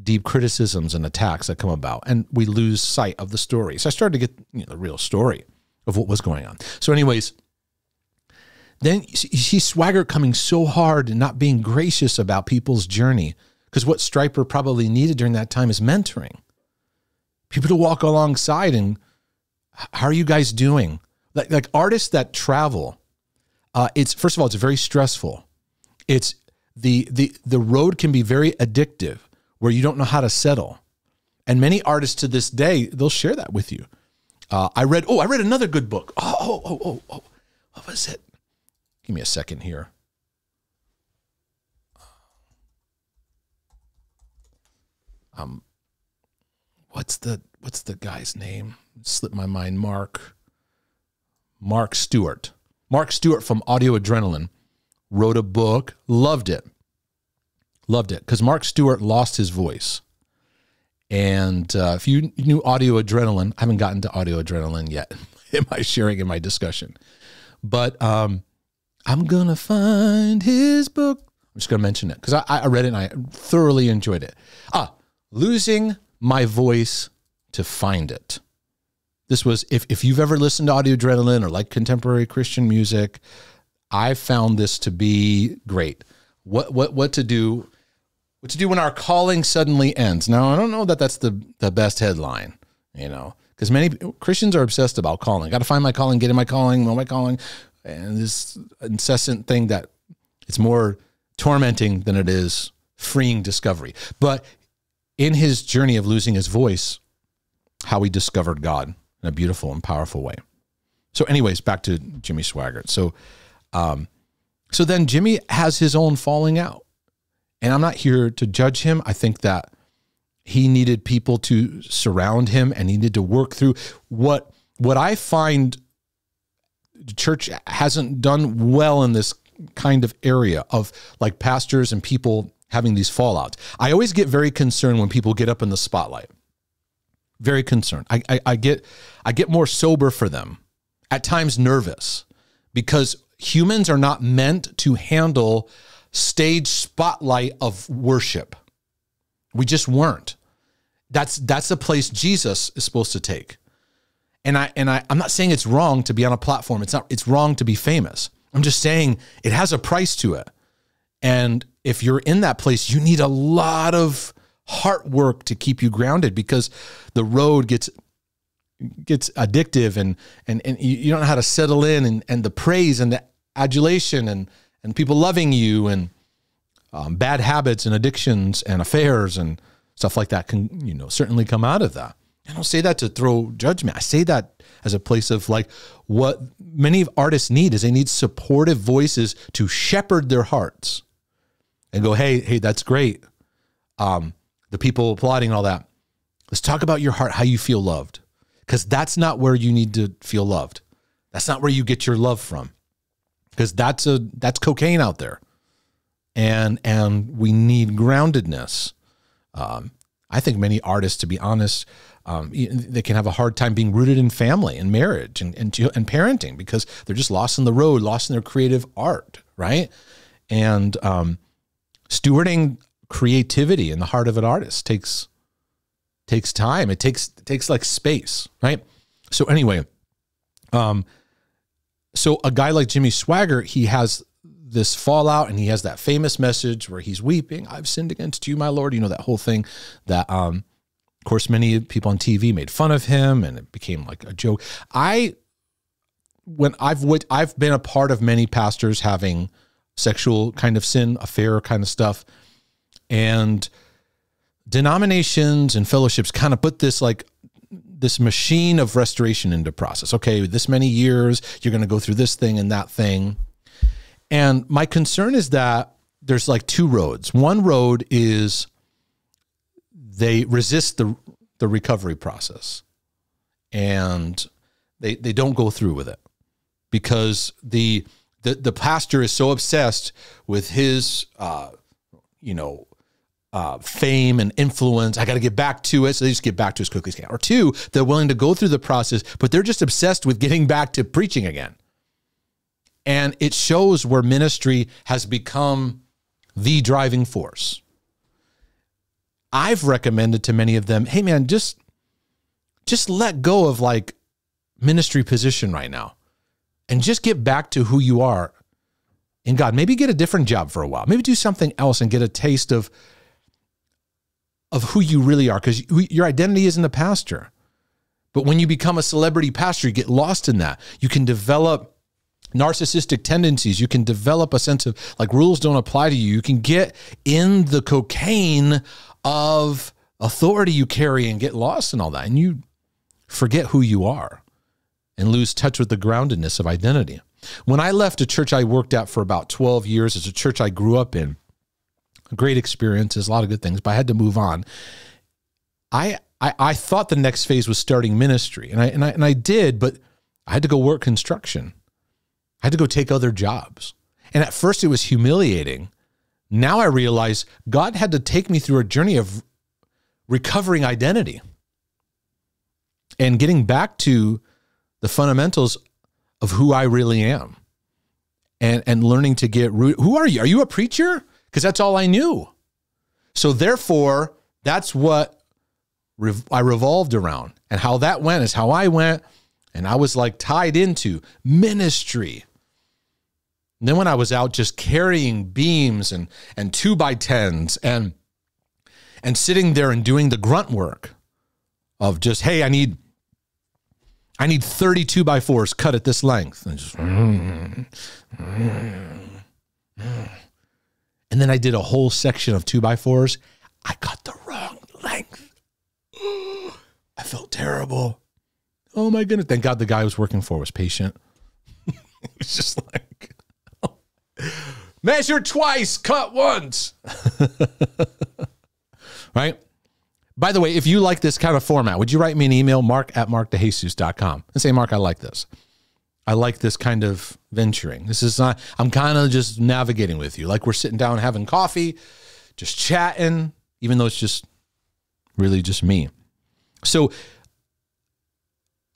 deep criticisms and attacks that come about, and we lose sight of the story. So I started to get the real story of what was going on. So anyways, then you see Swaggart coming so hard and not being gracious about people's journey, because what Stryper probably needed during that time is mentoring. People to walk alongside and, how are you guys doing? Like artists that travel, it's, first of all, it's very stressful. It's the road can be very addictive where you don't know how to settle. And many artists to this day, they'll share that with you. I read another good book. What was it? Give me a second here. What's the guy's name? Slipped my mind. Mark Stewart. Mark Stewart from Audio Adrenaline wrote a book. Loved it. Because Mark Stewart lost his voice. And if you knew Audio Adrenaline, I haven't gotten to Audio Adrenaline yet in my sharing, in my discussion. But I'm going to find his book. I'm just going to mention it because I read it and I thoroughly enjoyed it. Losing my voice to find it. This was, if you've ever listened to Audio Adrenaline or like contemporary Christian music, I found this to be great. What to do when our calling suddenly ends. Now, I don't know that that's the best headline, because many Christians are obsessed about calling. Got to find my calling, get in my calling, know my calling, and this incessant thing that it's more tormenting than it is freeing discovery. But in his journey of losing his voice, how he discovered God in a beautiful and powerful way. So anyways, back to Jimmy Swaggart. So then Jimmy has his own falling out. And I'm not here to judge him. I think that he needed people to surround him and he needed to work through what I find the church hasn't done well in this kind of area of like pastors and people having these fallouts. I always get very concerned when people get up in the spotlight. Very concerned. I get more sober for them, at times nervous, because humans are not meant to handle stage spotlight of worship. We just weren't. That's the place Jesus is supposed to take. And I'm not saying it's wrong to be on a platform. It's wrong to be famous. I'm just saying it has a price to it. And if you're in that place, you need a lot of heart work to keep you grounded, because the road gets addictive and you don't know how to settle in, and the praise and the adulation and people loving you and bad habits and addictions and affairs and stuff like that can, certainly come out of that. I don't say that to throw judgment. I say that as a place of like what many artists need is they need supportive voices to shepherd their hearts and go, hey, that's great. The people applauding and all that. Let's talk about your heart, how you feel loved, because that's not where you need to feel loved. That's not where you get your love from, because that's cocaine out there. And we need groundedness. I think many artists, to be honest, they can have a hard time being rooted in family and marriage and parenting, because they're just lost in the road, lost in their creative art, right? And stewarding creativity in the heart of an artist takes time. It takes like space, right? So anyway, so a guy like Jimmy Swaggart, he has this fallout, and he has that famous message where he's weeping, "I've sinned against you, my Lord." That whole thing that, of course, many people on TV made fun of him, and it became like a joke. I've been a part of many pastors having sexual kind of sin, affair kind of stuff, and denominations and fellowships kind of put this machine of restoration into process. Okay, this many years, you're going to go through this thing and that thing. And my concern is that there's like two roads. One road is they resist the recovery process, and they don't go through with it because the pastor is so obsessed with his fame and influence. I got to get back to it. So they just get back to it as quickly as they can. Or two, they're willing to go through the process, but they're just obsessed with getting back to preaching again. And it shows where ministry has become the driving force. I've recommended to many of them, hey man, just let go of like ministry position right now and just get back to who you are in God. Maybe get a different job for a while. Maybe do something else and get a taste of who you really are, because your identity isn't a pastor. But when you become a celebrity pastor, you get lost in that. You can develop narcissistic tendencies. You can develop a sense of like rules don't apply to you. You can get in the cocaine of authority you carry and get lost in all that. And you forget who you are and lose touch with the groundedness of identity. When I left a church I worked at for about 12 years, it's a church I grew up in, great experiences, a lot of good things, but I had to move on. I thought the next phase was starting ministry, and I did, but I had to go work construction. I had to go take other jobs. And at first it was humiliating. Now I realize God had to take me through a journey of recovering identity and getting back to the fundamentals of who I really am and learning to get rooted. Who are you? Are you a preacher? because that's all I knew. So therefore, that's what I revolved around. And how that went is how I went. And I was like tied into ministry. And then when I was out just carrying beams and 2x10s and sitting there and doing the grunt work of just, hey, I need 30 2x4s cut at this length. And just, and then I did a whole section of 2x4s. I cut the wrong length. I felt terrible. Oh my goodness. Thank God the guy I was working for was patient. It was just like, measure twice, cut once. Right? By the way, if you like this kind of format, would you write me an email, mark@markdejesus.com, and say, Mark, I like this. I like this kind of venturing. This is not, I'm kind of just navigating with you. Like we're sitting down having coffee, just chatting, even though it's just really just me. So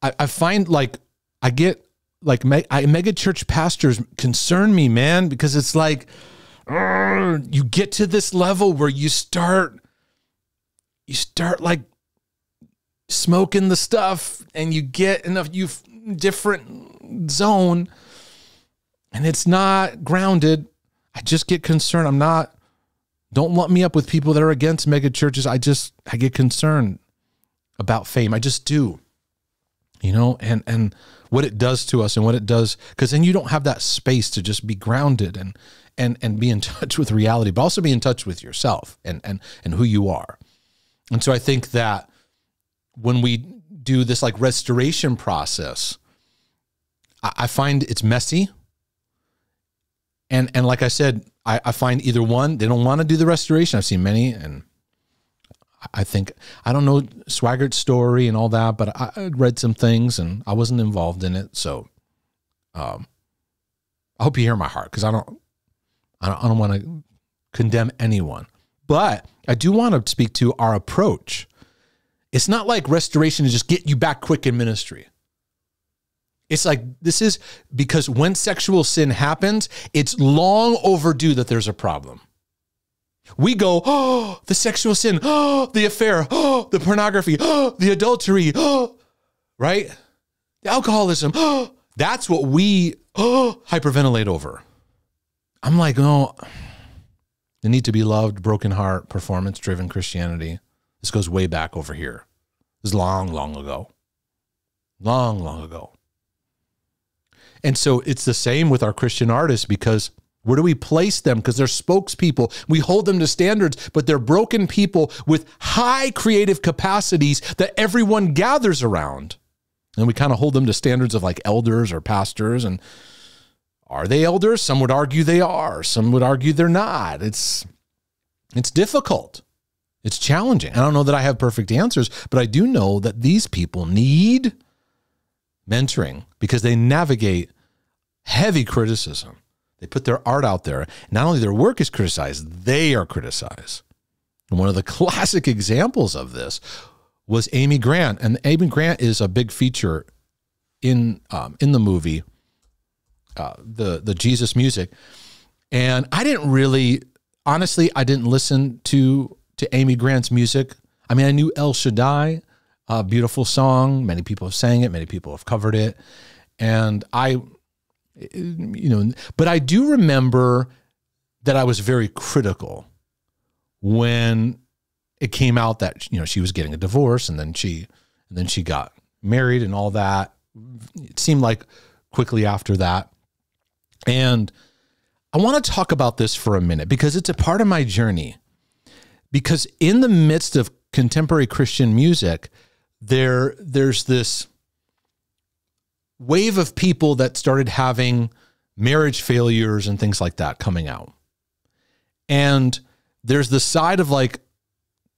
I find like, I get like mega church pastors concern me, man, because it's like, you get to this level where you start like smoking the stuff and you get enough, different zone and it's not grounded. I just get concerned. Don't lump me up with people that are against mega churches. I get concerned about fame. I just do, and what it does to us and what it does, because then you don't have that space to just be grounded and be in touch with reality, but also be in touch with yourself and who you are. And so I think that when we do this like restoration process, I find it's messy. And like I said, I find either one, they don't want to do the restoration. I've seen many, and I think, I don't know Swaggart's story and all that, but I read some things and I wasn't involved in it. So I hope you hear my heart, because I don't want to condemn anyone. But I do want to speak to our approach. It's not like restoration to just get you back quick in ministry. It's like, this is because when sexual sin happens, it's long overdue that there's a problem. We go, oh, the sexual sin, oh, the affair, oh, the pornography, oh, the adultery, oh, right? The alcoholism, oh, that's what we hyperventilate over. I'm like, oh, the need to be loved, broken heart, performance-driven Christianity. This goes way back over here. This is long, long ago. Long, long ago. And so it's the same with our Christian artists, because where do we place them? Because they're spokespeople. We hold them to standards, but they're broken people with high creative capacities that everyone gathers around. And we kind of hold them to standards of like elders or pastors. And are they elders? Some would argue they are. Some would argue they're not. It's difficult. It's challenging. I don't know that I have perfect answers, but I do know that these people need mentoring because they navigate heavy criticism. They put their art out there. Not only their work is criticized, they are criticized. And one of the classic examples of this was Amy Grant. And Amy Grant is a big feature in the movie, the Jesus Music. And I didn't really, honestly, I didn't listen to Amy Grant's music. I mean, I knew El Shaddai, a beautiful song. Many people have sang it. Many people have covered it. And but I do remember that I was very critical when it came out that, she was getting a divorce and then she got married and all that. It seemed like quickly after that. And I want to talk about this for a minute because it's a part of my journey. Because in the midst of contemporary Christian music, there's this wave of people that started having marriage failures and things like that coming out. And there's the side of like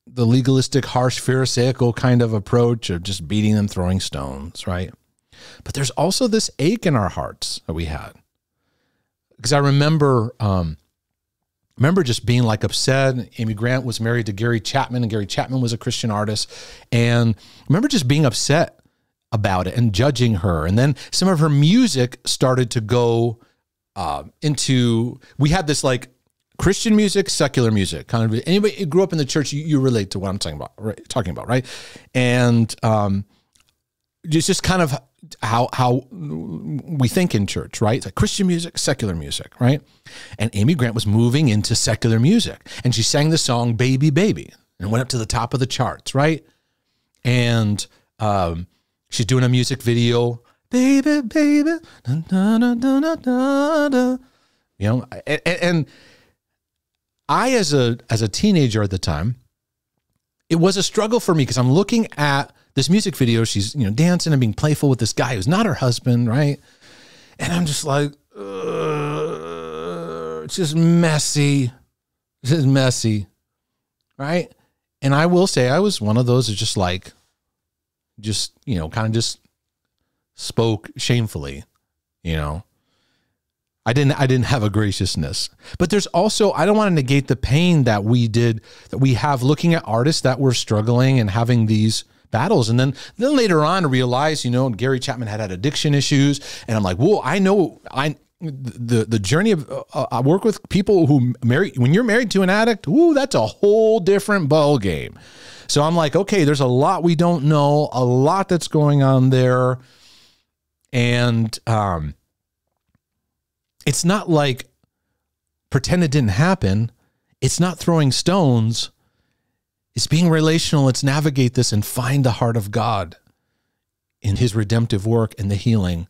the legalistic, harsh, pharisaical kind of approach of just beating them, throwing stones, right? But there's also this ache in our hearts that we had. Because I remember just being like upset. Amy Grant was married to Gary Chapman, and Gary Chapman was a Christian artist. And I remember just being upset about it and judging her. And then some of her music started to go into, we had this like Christian music, secular music, kind of anybody who grew up in the church, you relate to what I'm talking about, right? And just kind of how we think in church, right? It's like Christian music, secular music, right? And Amy Grant was moving into secular music, and she sang the song "Baby, Baby," and went up to the top of the charts, right? And she's doing a music video, "Baby, Baby," da, da, da, da, da, da. You know, and I, as a teenager at the time, it was a struggle for me because I'm looking at this music video. She's, you know, dancing and being playful with this guy who's not her husband, right? And I'm just like, it's just messy. This is messy, right? And I will say I was one of those that just like, you know, kind of just spoke shamefully, you know. I didn't have a graciousness. But there's also, I don't want to negate the pain that we have looking at artists that were struggling and having these battles. And then later on I realized, you know, Gary Chapman had addiction issues. And I'm like, whoa, I know the journey of, I work with people who when you're married to an addict, ooh, that's a whole different ball game. So I'm like, okay, there's a lot we don't know, a lot that's going on there. And, it's not like pretend it didn't happen. It's not throwing stones. It's being relational. It's navigate this and find the heart of God in his redemptive work and the healing,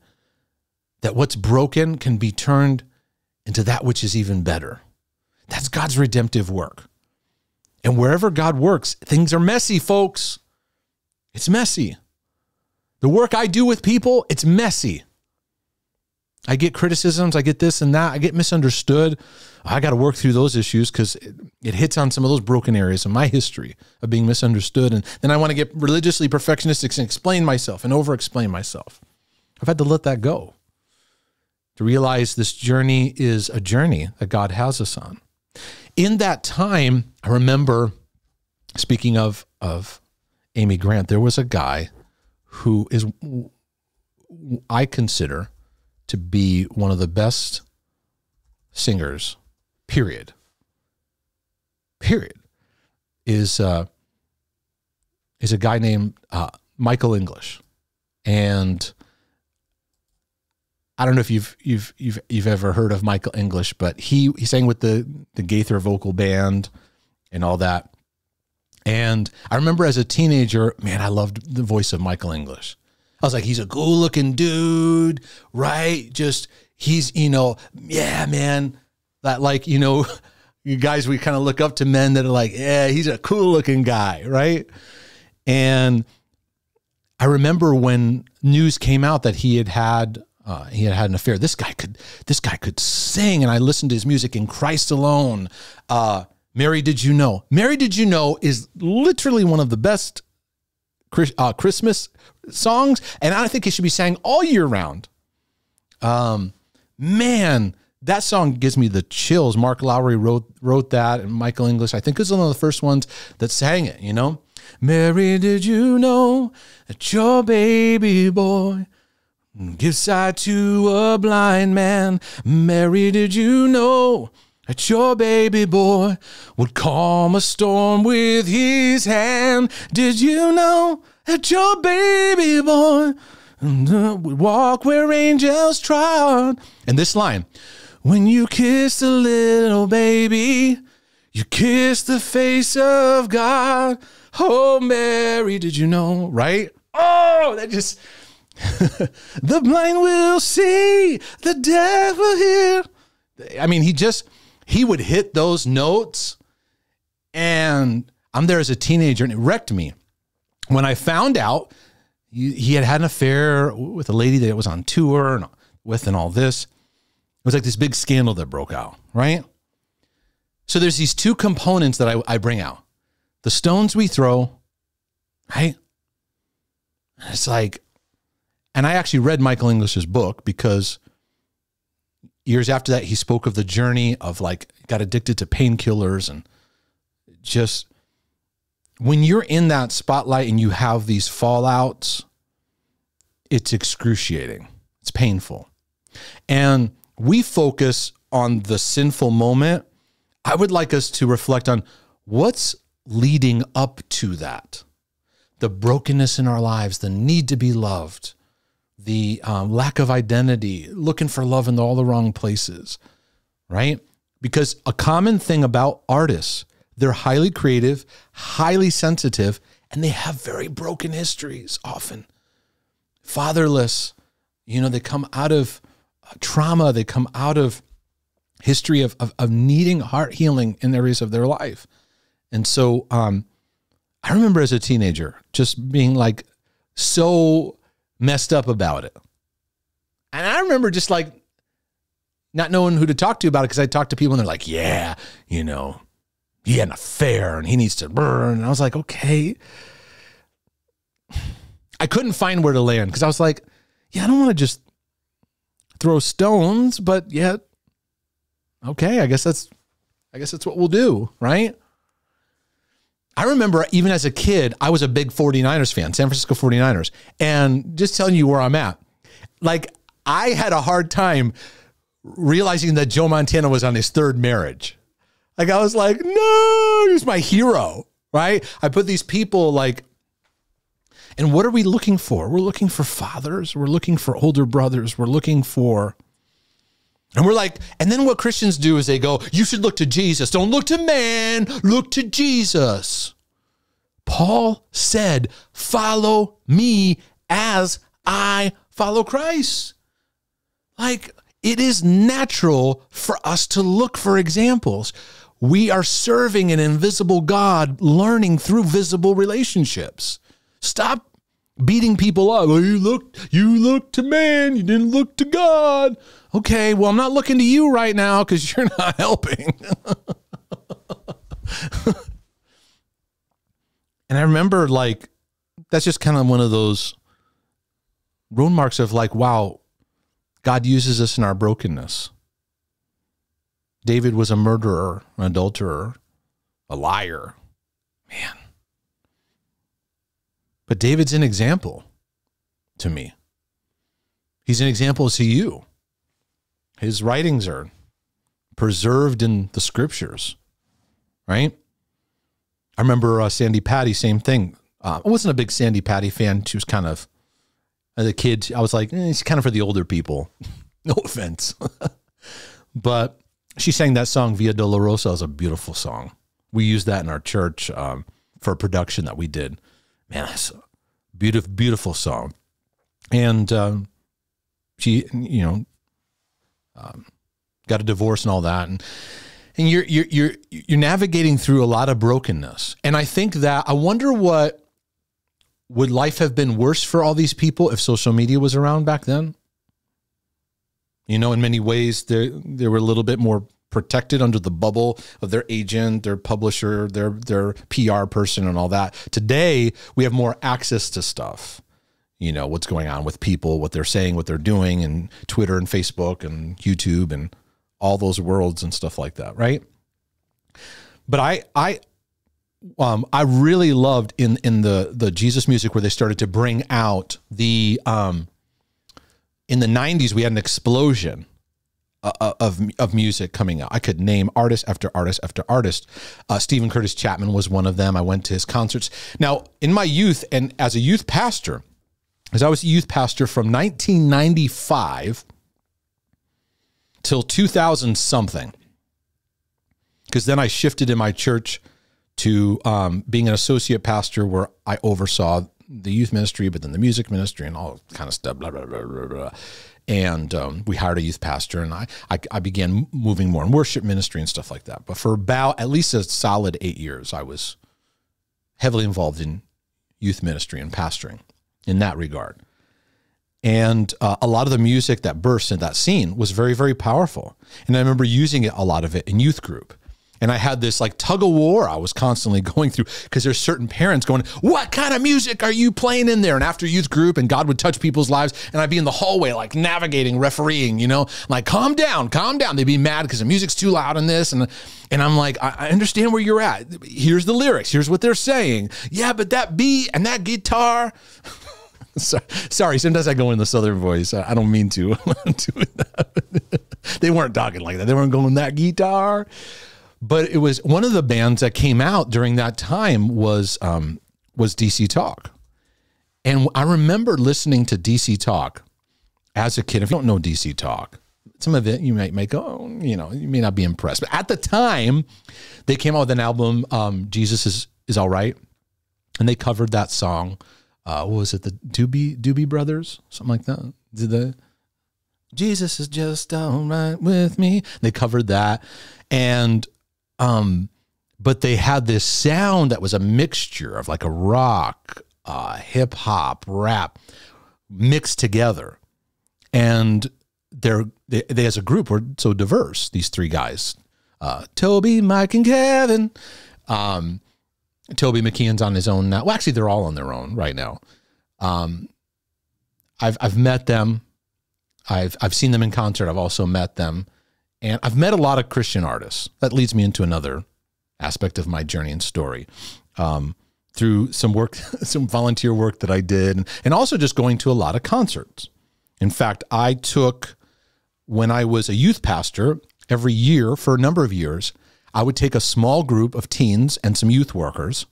that what's broken can be turned into that which is even better. That's God's redemptive work. And wherever God works, things are messy, folks. It's messy. The work I do with people, it's messy. I get criticisms, I get this and that, I get misunderstood. I got to work through those issues because it hits on some of those broken areas in my history of being misunderstood. And then I want to get religiously perfectionistic and explain myself and over-explain myself. I've had to let that go to realize this journey is a journey that God has us on. In that time, I remember, speaking of Amy Grant, there was a guy who is, I consider, to be one of the best singers, period, is a guy named Michael English. And I don't know if you've ever heard of Michael English, but he sang with the Gaither vocal band and all that. And I remember as a teenager, man, I loved the voice of Michael English. I was like, he's a cool looking dude, right? Just, he's, you know, yeah, man, that, like, you know, you guys, we kind of look up to men that are like, yeah, he's a cool looking guy, right? And I remember when news came out that he had had an affair. This guy could sing, and I listened to his music in Christ Alone. Mary, Did You Know? Mary, Did You Know is literally one of the best Christmas songs, and I think it should be sang all year round. Man, that song gives me the chills. Mark Lowry wrote that, and Michael English, I think, is one of the first ones that sang it, you know? Mary, did you know that your baby boy gives sight to a blind man? Mary, did you know that your baby boy would calm a storm with his hand? Did you know that your baby boy would walk where angels trod? And this line, when you kiss the little baby, you kiss the face of God. Oh, Mary, did you know? Right? Oh, that just, the blind will see, the deaf will hear. I mean, he would hit those notes, and I'm there as a teenager, and it wrecked me. When I found out he had an affair with a lady that was on tour and all this, it was like this big scandal that broke out, right? So there's these two components that I bring out. The stones we throw, right? It's like, and I actually read Michael English's book because years after that, he spoke of the journey of, like, got addicted to painkillers, and just when you're in that spotlight and you have these fallouts, it's excruciating. It's painful. And we focus on the sinful moment. I would like us to reflect on what's leading up to that. The brokenness in our lives, the need to be loved, the lack of identity, looking for love in all the wrong places, right? Because a common thing about artists, they're highly creative, highly sensitive, and they have very broken histories often. Fatherless, they come out of trauma, they come out of history of needing heart healing in areas of their life. And so I remember as a teenager just being like so messed up about it. And I remember just like not knowing who to talk to about it because I talked to people and they're like, yeah, he had an affair and he needs to burn. And I was like, okay. I couldn't find where to land because I was like, yeah, I don't want to just throw stones, but yet, okay, I guess that's what we'll do, right? I remember even as a kid, I was a big 49ers fan, San Francisco 49ers. And just telling you where I'm at, like I had a hard time realizing that Joe Montana was on his third marriage. Like I was like, no, he's my hero, right? I put these people like, and what are we looking for? We're looking for fathers. We're looking for older brothers. We're looking for, and we're like, and then what Christians do is they go, you should look to Jesus. Don't look to man, look to Jesus. Paul said, follow me as I follow Christ. Like it is natural for us to look for examples. We are serving an invisible God, learning through visible relationships. Stop beating people up. Well, you look to man, you didn't look to God. Okay, well, I'm not looking to you right now because you're not helping. And I remember like, that's just kind of one of those road marks of like, wow, God uses us in our brokenness. David was a murderer, an adulterer, a liar. Man. But David's an example to me. He's an example to you. His writings are preserved in the scriptures, right? I remember Sandy Patty, same thing. I wasn't a big Sandy Patty fan. She was kind of, as a kid, I was like, she's kind of for the older people. No offense. But she sang that song, Via Dolorosa. It was a beautiful song. We used that in our church for a production that we did. Man, that's a beautiful, beautiful song. And she, got a divorce and all that. And you're navigating through a lot of brokenness. And I think that I wonder would life have been worse for all these people if social media was around back then? In many ways, they were a little bit more protected under the bubble of their agent, their publisher, their PR person and all that. Today, we have more access to stuff. What's going on with people, what they're saying, what they're doing, and Twitter and Facebook and YouTube and all those worlds and stuff like that, right? But I really loved in the Jesus music where they started to bring out the in the 90s we had an explosion of music coming out. I could name artist after artist after artist. Stephen Curtis Chapman was one of them. I went to his concerts. Now, in my youth and as a youth pastor, as I was a youth pastor from 1995 till 2000 something, because then I shifted in my church to being an associate pastor where I oversaw the youth ministry, but then the music ministry and all kind of stuff, blah, blah, blah, blah, blah. And we hired a youth pastor, and I began moving more in worship ministry and stuff like that. But for about at least a solid 8 years, I was heavily involved in youth ministry and pastoring in that regard. And a lot of the music that burst in that scene was very, very powerful. And I remember using a lot of it in youth group. And I had this like tug of war I was constantly going through because there's certain parents going, what kind of music are you playing in there? And after youth group, and God would touch people's lives, and I'd be in the hallway like navigating, refereeing, like calm down, calm down. They'd be mad because the music's too loud in this. And I'm like, I understand where you're at. Here's the lyrics. Here's what they're saying. Yeah, but that beat and that guitar. Sorry, sometimes I go in the Southern voice. I don't mean to. They weren't talking like that. They weren't going that guitar. But it was one of the bands that came out during that time was DC Talk. And I remember listening to DC Talk as a kid. If you don't know DC Talk, some of it you might go, oh, you know, you may not be impressed. But at the time, they came out with an album, Jesus is All Right. And they covered that song. What was it? The Doobie Brothers? Something like that. Jesus is just all right with me. They covered that. And but they had this sound that was a mixture of like a rock, hip hop, rap mixed together. And they as a group were so diverse, these three guys, Toby, Mike, and Kevin. Toby McKeon's on his own now. Well, actually, they're all on their own right now. I've met them. I've seen them in concert. I've also met them. And I've met a lot of Christian artists. That leads me into another aspect of my journey and story. Through some work, some volunteer work that I did, and also just going to a lot of concerts. In fact, I took, when I was a youth pastor, every year for a number of years, I would take a small group of teens and some youth workers,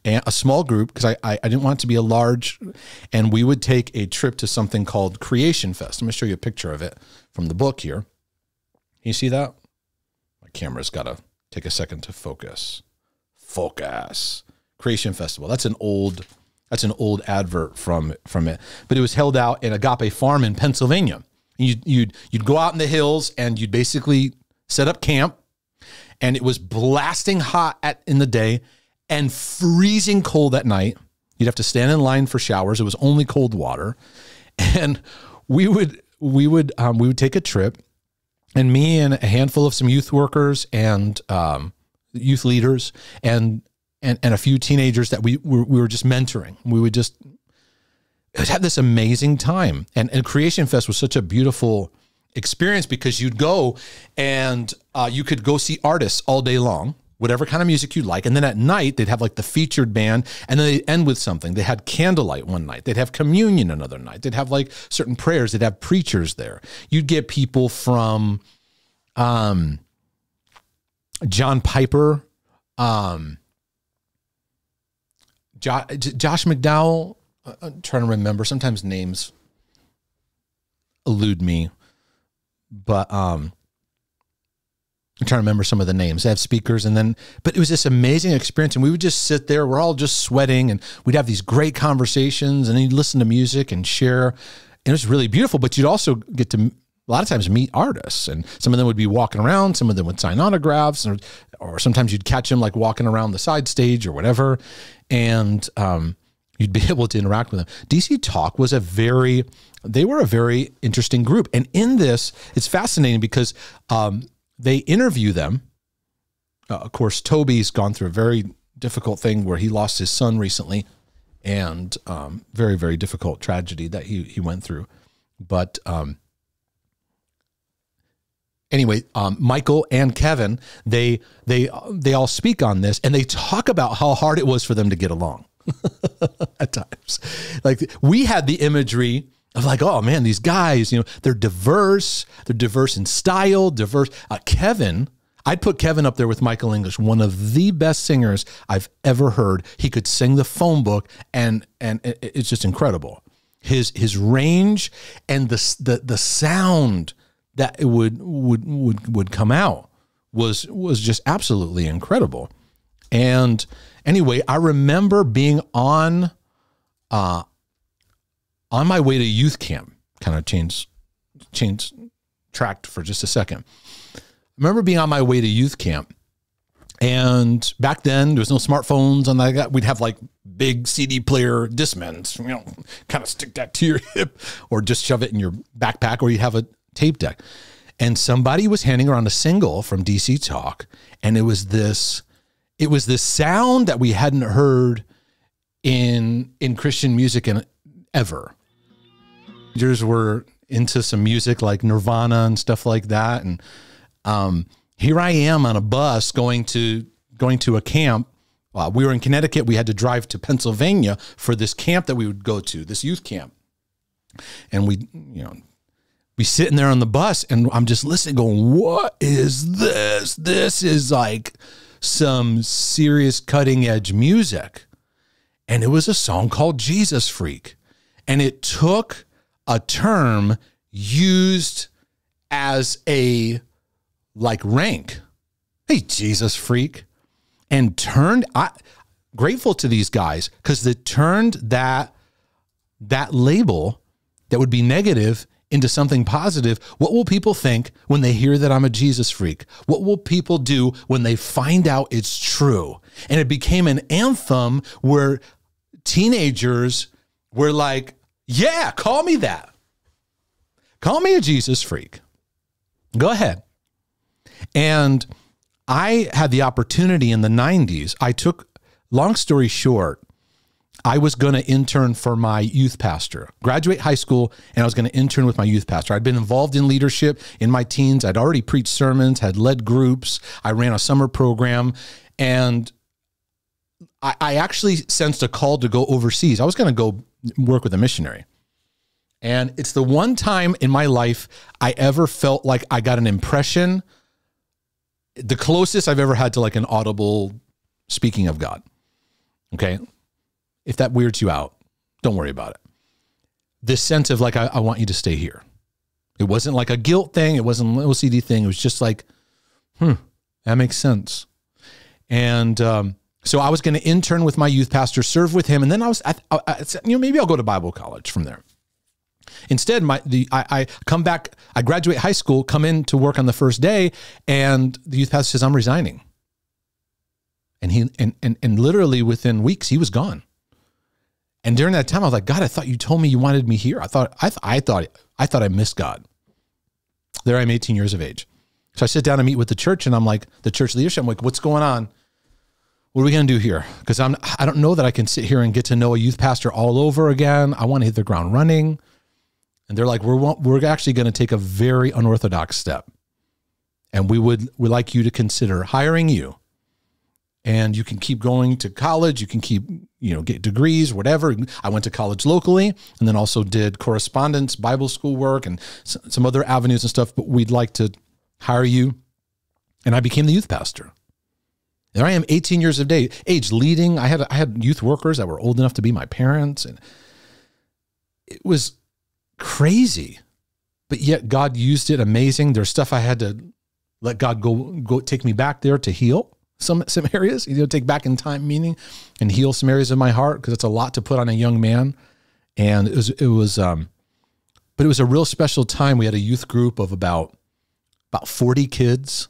and a small group, because I didn't want it to be a large, and we would take a trip to something called Creation Fest. I'm going to show you a picture of it from the book here. Can you see that? My camera's got to take a second to focus. Focus. Creation Festival. That's an old advert from it. But it was held out in Agape Farm in Pennsylvania. You'd go out in the hills and you'd basically set up camp, and it was blasting hot in the day and freezing cold at night. You'd have to stand in line for showers. It was only cold water. And we would take a trip, and me and a handful of some youth workers and youth leaders and a few teenagers that we were just mentoring. We would just have this amazing time. And Creation Fest was such a beautiful experience, because you'd go and you could go see artists all day long, whatever kind of music you like. And then at night, they'd have like the featured band, and then they'd end with something. They had candlelight one night. They'd have communion another night. They'd have like certain prayers. They'd have preachers there. You'd get people from John Piper, Josh McDowell. I'm trying to remember. Sometimes names elude me, but I'm trying to remember some of the names. They have speakers, but it was this amazing experience, and we would just sit there. We're all just sweating, and we'd have these great conversations, and then you'd listen to music and share. And it was really beautiful, but you'd also get to, a lot of times, meet artists, and some of them would be walking around. Some of them would sign autographs, or sometimes you'd catch them like walking around the side stage or whatever. And, you'd be able to interact with them. DC Talk was they were a very interesting group. And in this, it's fascinating because they interview them. Of course, Toby's gone through a very difficult thing where he lost his son recently, and very, very difficult tragedy that he went through. But anyway, Michael and Kevin, they all speak on this, and they talk about how hard it was for them to get along. At times, like, we had the imagery of like, oh man, these guys, they're diverse in style, diverse. Kevin, I'd put Kevin up there with Michael English, one of the best singers I've ever heard. He could sing the phone book, and it's just incredible. His range and the sound that it would come out was just absolutely incredible. And anyway, I remember being on my way to youth camp. Kind of change track for just a second. I remember being on my way to youth camp, and back then there was no smartphones, and we'd have like big CD player Discmans, kind of stick that to your hip, or just shove it in your backpack, or you have a tape deck. And somebody was handing around a single from DC Talk, and it was this sound that we hadn't heard in Christian music ever. Yours were into some music like Nirvana and stuff like that. And here I am on a bus going to a camp. We were in Connecticut. We had to drive to Pennsylvania for this camp that we would go to, this youth camp. And be sitting there on the bus, and I'm just listening, going, what is this? This is like some serious cutting edge music. And it was a song called Jesus Freak. And it took a term used as a like rank. Hey, Jesus Freak. And grateful to these guys, because it turned that label that would be negative into something positive. What will people think when they hear that I'm a Jesus freak? What will people do when they find out it's true? And it became an anthem where teenagers were like, yeah, call me that. Call me a Jesus freak. Go ahead. And I had the opportunity in the 90s. Long story short, I was going to intern for my youth pastor, graduate high school, and I was going to intern with my youth pastor. I'd been involved in leadership in my teens. I'd already preached sermons, had led groups. I ran a summer program, and I actually sensed a call to go overseas. I was going to go work with a missionary. And it's the one time in my life I ever felt like I got an impression, the closest I've ever had to like an audible speaking of God. Okay. If that weirds you out, don't worry about it. This sense of like, I want you to stay here. It wasn't like a guilt thing. It wasn't an OCD thing. It was just like, that makes sense. And so I was going to intern with my youth pastor, serve with him. And then I said, maybe I'll go to Bible college from there. Instead, I come back, I graduate high school, come in to work on the first day, and the youth pastor says, I'm resigning. And literally within weeks, he was gone. And during that time, I was like, God, I thought you told me you wanted me here. I thought I missed God. There I'm 18 years of age. So I sit down and meet with the church, and I'm like, the church leadership, I'm like, what's going on? What are we going to do here? Because I don't know that I can sit here and get to know a youth pastor all over again. I want to hit the ground running. And they're like, we're actually going to take a very unorthodox step. And we'd like you to consider hiring you. And you can keep going to college. You can keep, get degrees, whatever. I went to college locally and then also did correspondence, Bible school work, and some other avenues and stuff. But we'd like to hire you. And I became the youth pastor. There I am, 18 years of age, leading. I had youth workers that were old enough to be my parents. And it was crazy. But yet God used it amazing. There's stuff I had to let God go take me back there to heal. Some areas, take back in time meaning and heal some areas of my heart, because it's a lot to put on a young man. And it was a real special time. We had a youth group of about 40 kids,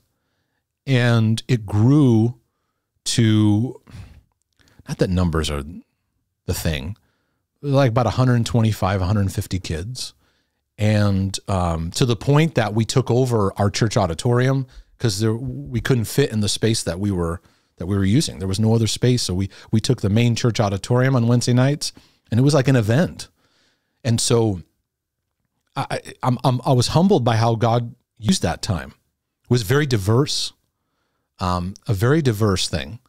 and it grew to, not that numbers are the thing, like about 125, 150 kids. And to the point that we took over our church auditorium, because we couldn't fit in the space that we were using. There was no other space. So we took the main church auditorium on Wednesday nights, and it was like an event. And so I was humbled by how God used that time. It was very diverse, a very diverse thing,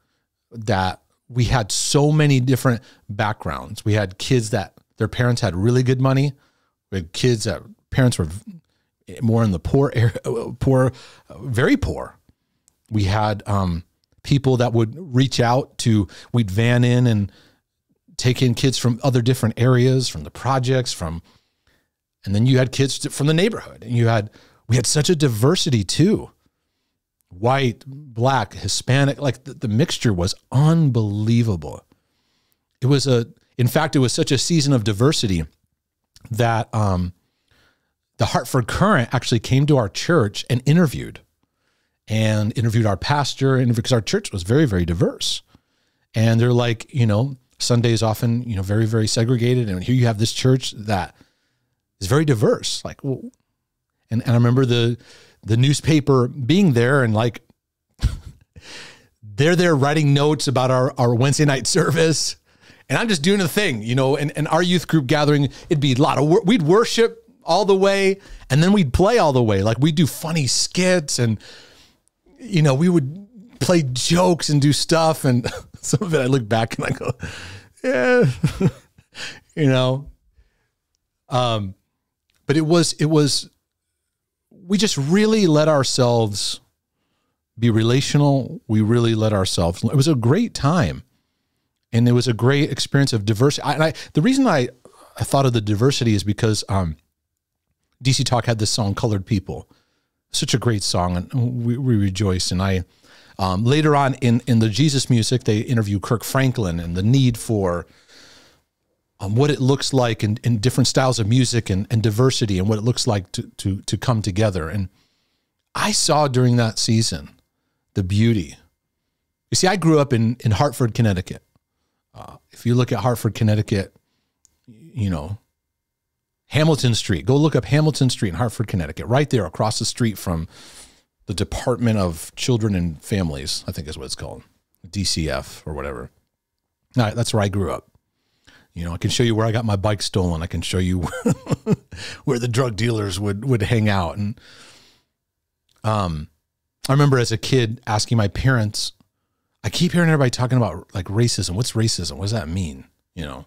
that we had so many different backgrounds. We had kids that their parents had really good money. We had kids that parents were more in the poor area, very poor. We had people that would reach out to, we'd van in and take in kids from other different areas, from the projects, and then you had kids from the neighborhood. And we had such a diversity too. White, black, Hispanic, like the mixture was unbelievable. In fact, it was such a season of diversity that, the Hartford Current actually came to our church and interviewed our pastor, because our church was very, very diverse. And they're like, Sundays often, very, very segregated. And here you have this church that is very diverse. Like, well, and I remember the newspaper being there, and like, they're there writing notes about our Wednesday night service. And I'm just doing the thing, and our youth group gathering, it'd be a lot of work. We'd worship all the way, and then we'd play all the way. Like, we'd do funny skits, and we would play jokes and do stuff. And some of it I look back and I go, yeah, but it was we just really let ourselves be relational. We really let ourselves, it was a great time. And it was a great experience of diversity. The reason I thought of the diversity is because DC Talk had this song, Colored People. Such a great song, and we rejoice. And I later on in the Jesus music, they interview Kirk Franklin and the need for what it looks like in different styles of music and diversity, and what it looks like to come together. And I saw during that season the beauty. You see, I grew up in Hartford, Connecticut. If you look at Hartford, Connecticut, you know, Hamilton Street, go look up Hamilton Street in Hartford, Connecticut, right there across the street from the Department of Children and Families, I think is what it's called, DCF or whatever. All right, that's where I grew up. You know, I can show you where I got my bike stolen. I can show you where the drug dealers would hang out. And I remember as a kid asking my parents, I keep hearing everybody talking about like racism. What's racism? What does that mean? You know,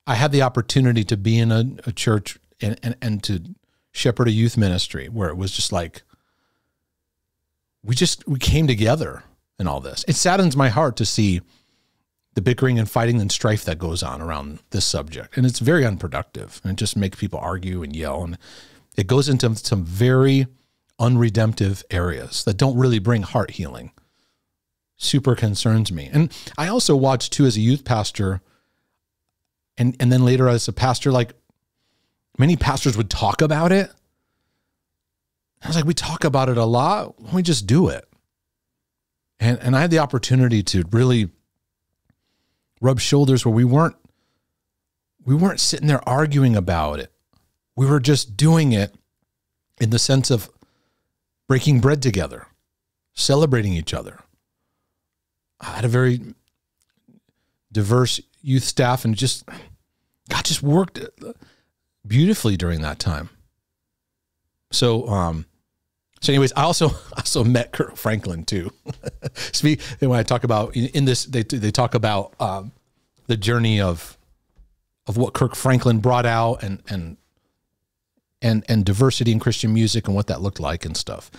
I had the opportunity to be in a church and to shepherd a youth ministry where it was just like, we came together in all this. It saddens my heart to see the bickering and fighting and strife that goes on around this subject. And it's very unproductive, and it just makes people argue and yell. And it goes into some very unredemptive areas that don't really bring heart healing. Super concerns me. And I also watched too, as a youth pastor, and then later as a pastor, like many pastors would talk about it. I was like, we talk about it a lot. Why don't we just do it? And I had the opportunity to really rub shoulders where we weren't sitting there arguing about it. We were just doing it in the sense of breaking bread together, celebrating each other. I had a very diverse youth staff, and God just worked beautifully during that time. So anyways, I also met Kirk Franklin too. When I talk about in this, they talk about the journey of what Kirk Franklin brought out and diversity in Christian music and what that looked like and stuff.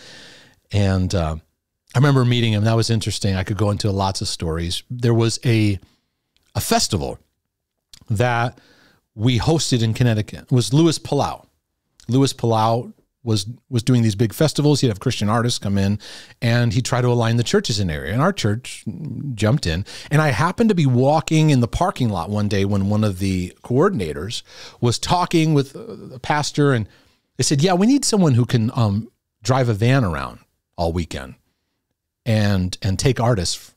And I remember meeting him. That was interesting. I could go into lots of stories. There was a festival that we hosted in Connecticut. It was Louis Palau. Louis Palau was doing these big festivals. He'd have Christian artists come in, and he'd try to align the churches in the area. And our church jumped in. And I happened to be walking in the parking lot one day when one of the coordinators was talking with the pastor, and they said, yeah, we need someone who can drive a van around all weekend and take artists.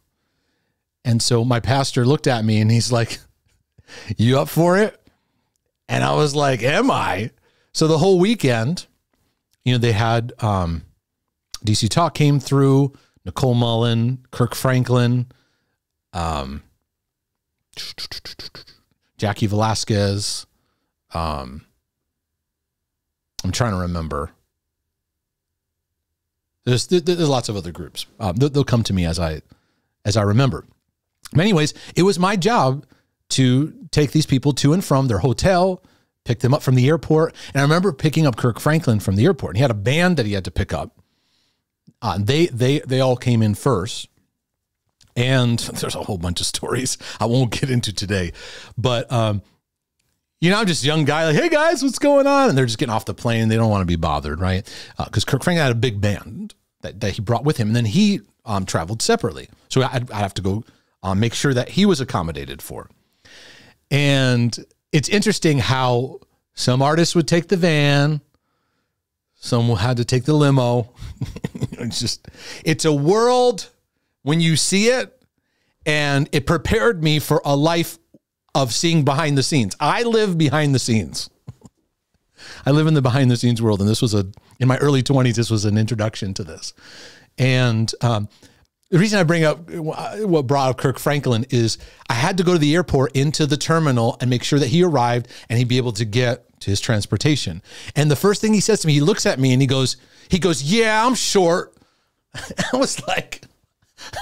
And so my pastor looked at me and he's like, you up for it? And I was like, am I? So the whole weekend, you know, they had DC Talk came through, Nicole Mullen, Kirk Franklin, Jackie Velasquez. I'm trying to remember. There's lots of other groups. They'll come to me as I remember. But anyways, it was my job to take these people to and from their hotel, pick them up from the airport. And I remember picking up Kirk Franklin from the airport, and he had a band that he had to pick up. They all came in first. And there's a whole bunch of stories I won't get into today. But, you know, I'm just a young guy like, hey guys, what's going on? And they're just getting off the plane. They don't want to be bothered, right? Because Kirk Franklin had a big band that he brought with him. And then he traveled separately. So I'd have to go make sure that he was accommodated for. And it's interesting how some artists would take the van, some had to take the limo. It's a world when you see it, and it prepared me for a life of seeing behind the scenes. I live behind the scenes. I live in the behind the scenes world. And this was in my early 20s, this was an introduction to this. And, the reason I bring up what brought up Kirk Franklin is I had to go to the airport into the terminal and make sure that he arrived and he'd be able to get to his transportation. And the first thing he says to me, he looks at me and he goes, yeah, I'm short. I was like,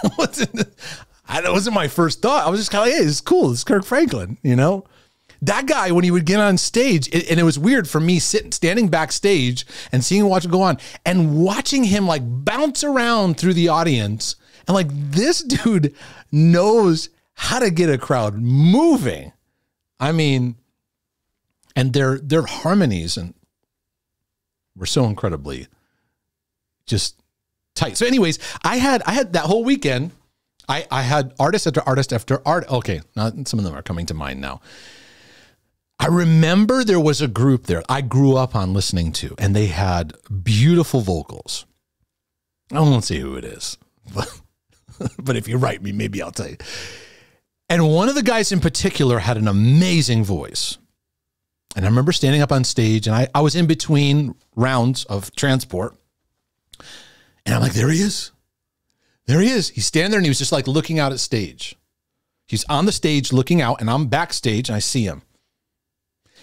that wasn't my first thought. I was just kind of like, hey, it's cool. It's Kirk Franklin, you know? that guy, when he would get on stage, and it was weird for me standing backstage and seeing him watch it go on and watching him like bounce around through the audience. And like, this dude knows how to get a crowd moving. I mean, and their harmonies and were so incredibly just tight. So anyways, I had that whole weekend, I had artist after artist after art. Okay, now some of them are coming to mind now. I remember there was a group there I grew up on listening to, and they had beautiful vocals. I won't say who it is, but if you write me, maybe I'll tell you. And one of the guys in particular had an amazing voice. And I remember standing up on stage, and I was in between rounds of transport. And I'm like, there he is. There he is. He's standing there, and he was just like looking out at stage. He's on the stage looking out, and I'm backstage, and I see him.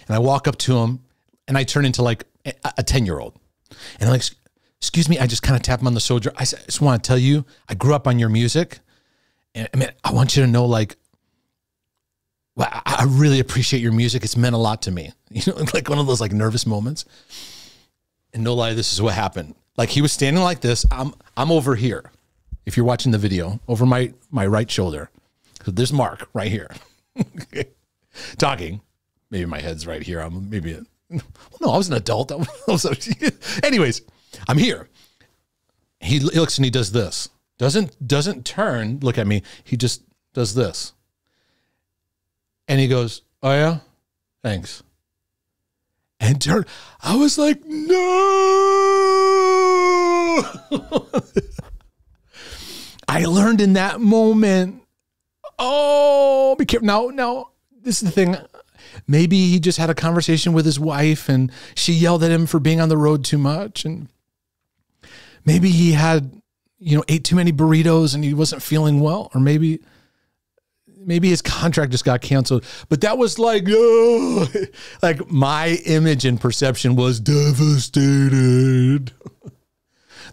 And I walk up to him, and I turn into like a 10-year-old. And I'm like, excuse me, I just kind of tap him on the shoulder. I just want to tell you, I grew up on your music. And I mean, I want you to know, like, well, I really appreciate your music. It's meant a lot to me. You know, like one of those like nervous moments. And no lie, this is what happened. Like, he was standing like this. I'm over here. If you're watching the video, over my right shoulder. So there's Mark right here. Talking. Maybe my head's right here. No, I was an adult. Anyways, I'm here. He looks and he does this. Doesn't turn, look at me. He just does this. And he goes, oh yeah? Thanks. And turn. I was like, no. I learned in that moment, oh, be careful. Now, this is the thing. Maybe he just had a conversation with his wife and she yelled at him for being on the road too much. And maybe he had, ate too many burritos and he wasn't feeling well. Or maybe his contract just got canceled. But that was like, oh, like my image and perception was devastated.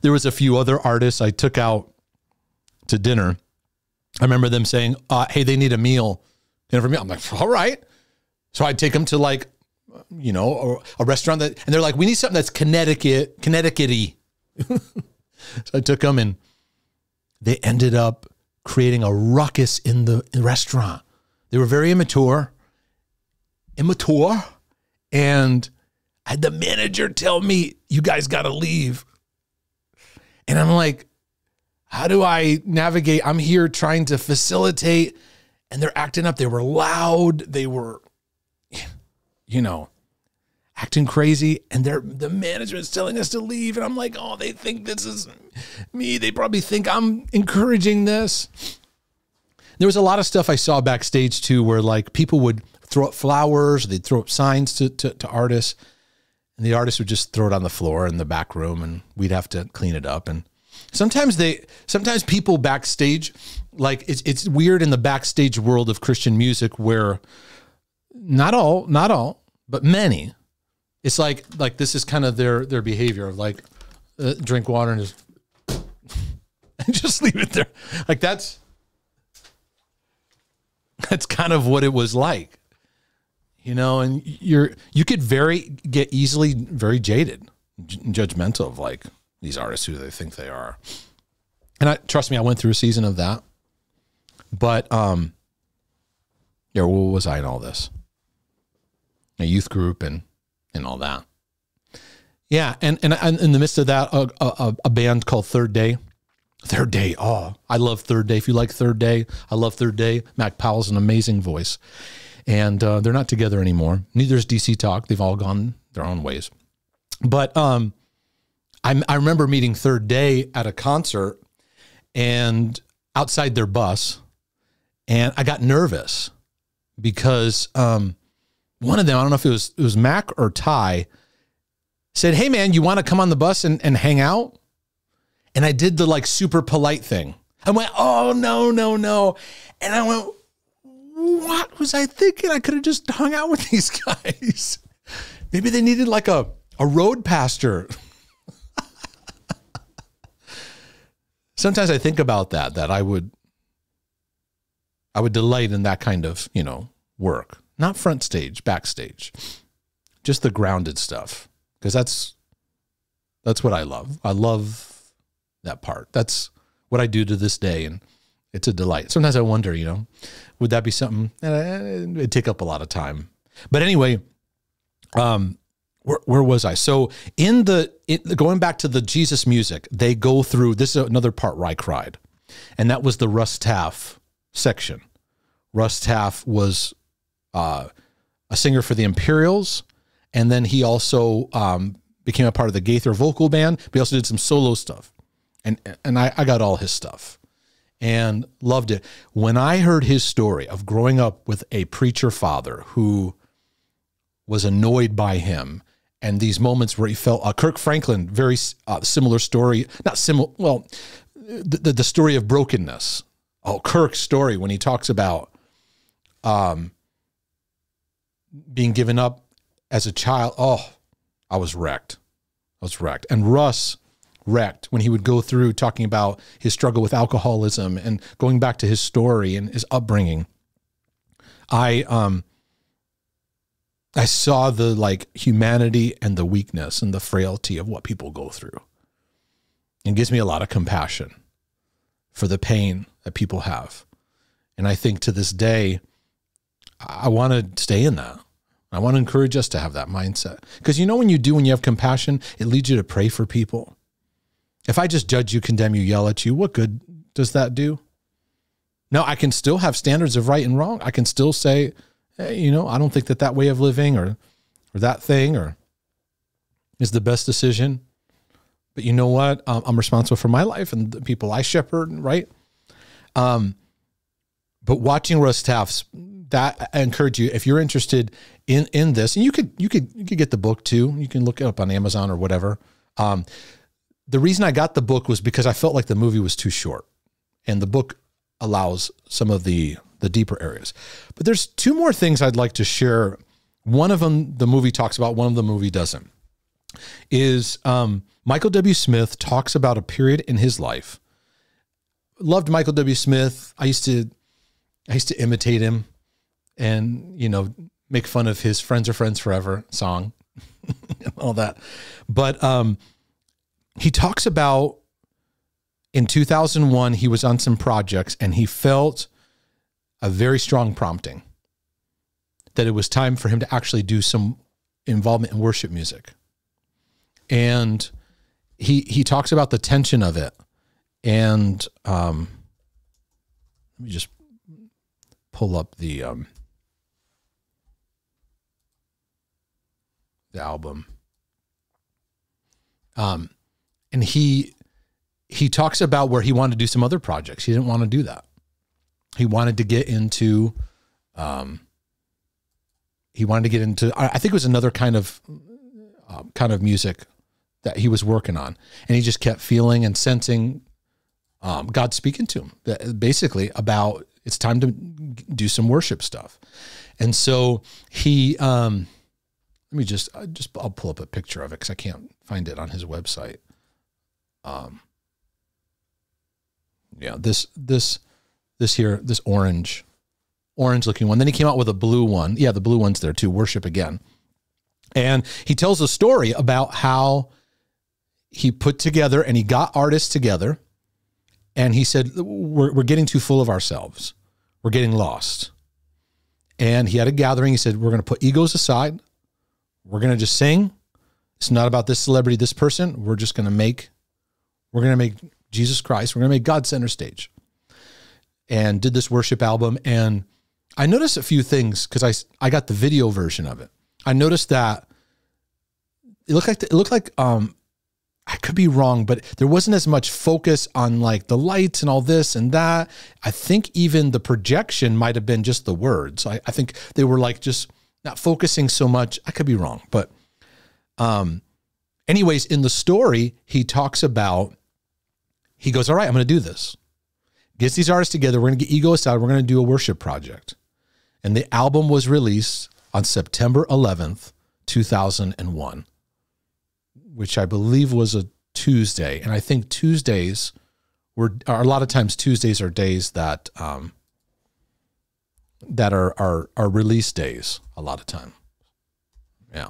There was a few other artists I took out to dinner. I remember them saying, hey, they need a meal. Dinner for me. I'm like, all right. So I'd take them to like, a restaurant and they're like, we need something that's Connecticut-y. So I took them and they ended up creating a ruckus in the restaurant. They were very immature. And I had the manager tell me, you guys got to leave. And I'm like, how do I navigate? I'm here trying to facilitate and they're acting up. They were loud. They were, acting crazy. And the management's telling us to leave. And I'm like, oh, they think this is me. They probably think I'm encouraging this. There was a lot of stuff I saw backstage too, where like people would throw up flowers. They'd throw up signs to artists. And the artists would just throw it on the floor in the back room and we'd have to clean it up. And sometimes people backstage, like it's weird in the backstage world of Christian music where not all, but many, it's like this is kind of their behavior of like drink water and just leave it there. Like that's kind of what it was like, and you could get easily very jaded, judgmental of like these artists who they think they are. And trust me, I went through a season of that, but, where was I in all this? A youth group and all that. Yeah. And in the midst of that, a band called Third Day. Third Day. Oh, I love Third Day. If you like Third Day, I love Third Day. Mac Powell's an amazing voice. And they're not together anymore. Neither is DC Talk. They've all gone their own ways. But I remember meeting Third Day at a concert and outside their bus. And I got nervous because one of them, I don't know if it was Mac or Ty, said, hey man, you want to come on the bus and hang out? And I did the like super polite thing. I went, oh, no. And I went, what was I thinking? I could have just hung out with these guys. Maybe they needed like a road pastor. Sometimes I think about that I would delight in that kind of, work. not front stage, backstage, just the grounded stuff. Because that's what I love. I love that part. That's what I do to this day. And it's a delight. Sometimes I wonder, would that be something? It'd take up a lot of time. But anyway, where was I? So going back to the Jesus music, they go through, this is another part where I cried. And that was the Russ Taff section. Russ Taff was a singer for the Imperials. And then he also became a part of the Gaither vocal band, but he also did some solo stuff. And I got all his stuff and loved it. When I heard his story of growing up with a preacher father who was annoyed by him, and these moments where he felt, Kirk Franklin, very similar story, not similar, well, the story of brokenness. Oh, Kirk's story when he talks about being given up as a child. Oh, I was wrecked. And Russ wrecked when he would go through talking about his struggle with alcoholism and going back to his story and his upbringing. I saw the humanity and the weakness and the frailty of what people go through. It gives me a lot of compassion for the pain that people have. And I think to this day, I want to stay in that. I want to encourage us to have that mindset. Because when you have compassion, it leads you to pray for people. If I just judge you, condemn you, yell at you, what good does that do? No, I can still have standards of right and wrong. I can still say, hey, I don't think that way of living or that thing is the best decision. But you know what? I'm responsible for my life and the people I shepherd, right? But watching Russ Taff's, that I encourage you, if you're interested in this, and you could get the book too. You can look it up on Amazon or whatever. The reason I got the book was because I felt like the movie was too short, and the book allows some of the deeper areas. But there's two more things I'd like to share. One of them the movie talks about, one of the movie doesn't. Is Michael W. Smith talks about a period in his life. Loved Michael W. Smith. I used to imitate him and, make fun of his Friends Are Friends Forever song and all that. But he talks about in 2001, he was on some projects and he felt a very strong prompting that it was time for him to actually do some involvement in worship music. And he talks about the tension of it. And let me just pull up the album. And he talks about where he wanted to do some other projects. He didn't want to do that. He wanted to get into, I think it was another kind of music that he was working on. And he just kept feeling and sensing God speaking to him, basically about it's time to do some worship stuff. And so he, I'll pull up a picture of it because I can't find it on his website. This orange looking one. Then he came out with a blue one. Yeah, the blue one's there too. Worship Again. And he tells a story about how he put together and he got artists together. And he said, we're getting too full of ourselves. We're getting lost. And he had a gathering. He said, we're going to put egos aside. We're going to just sing. It's not about this celebrity, this person. We're going to make Jesus Christ. We're going to make God center stage. And did this worship album. And I noticed a few things because I got the video version of it. I noticed that it looked like I could be wrong, but there wasn't as much focus on like the lights and all this and that. I think even the projection might have been just the words. I think they were like just not focusing so much. I could be wrong, but anyways, in the story, he talks about, he goes, all right, I'm going to do this. Gets these artists together. We're going to get ego aside. We're going to do a worship project. And the album was released on September 11th, 2001. Which I believe was a Tuesday. And I think Tuesdays a lot of times Tuesdays are days that that are release days a lot of time. Yeah.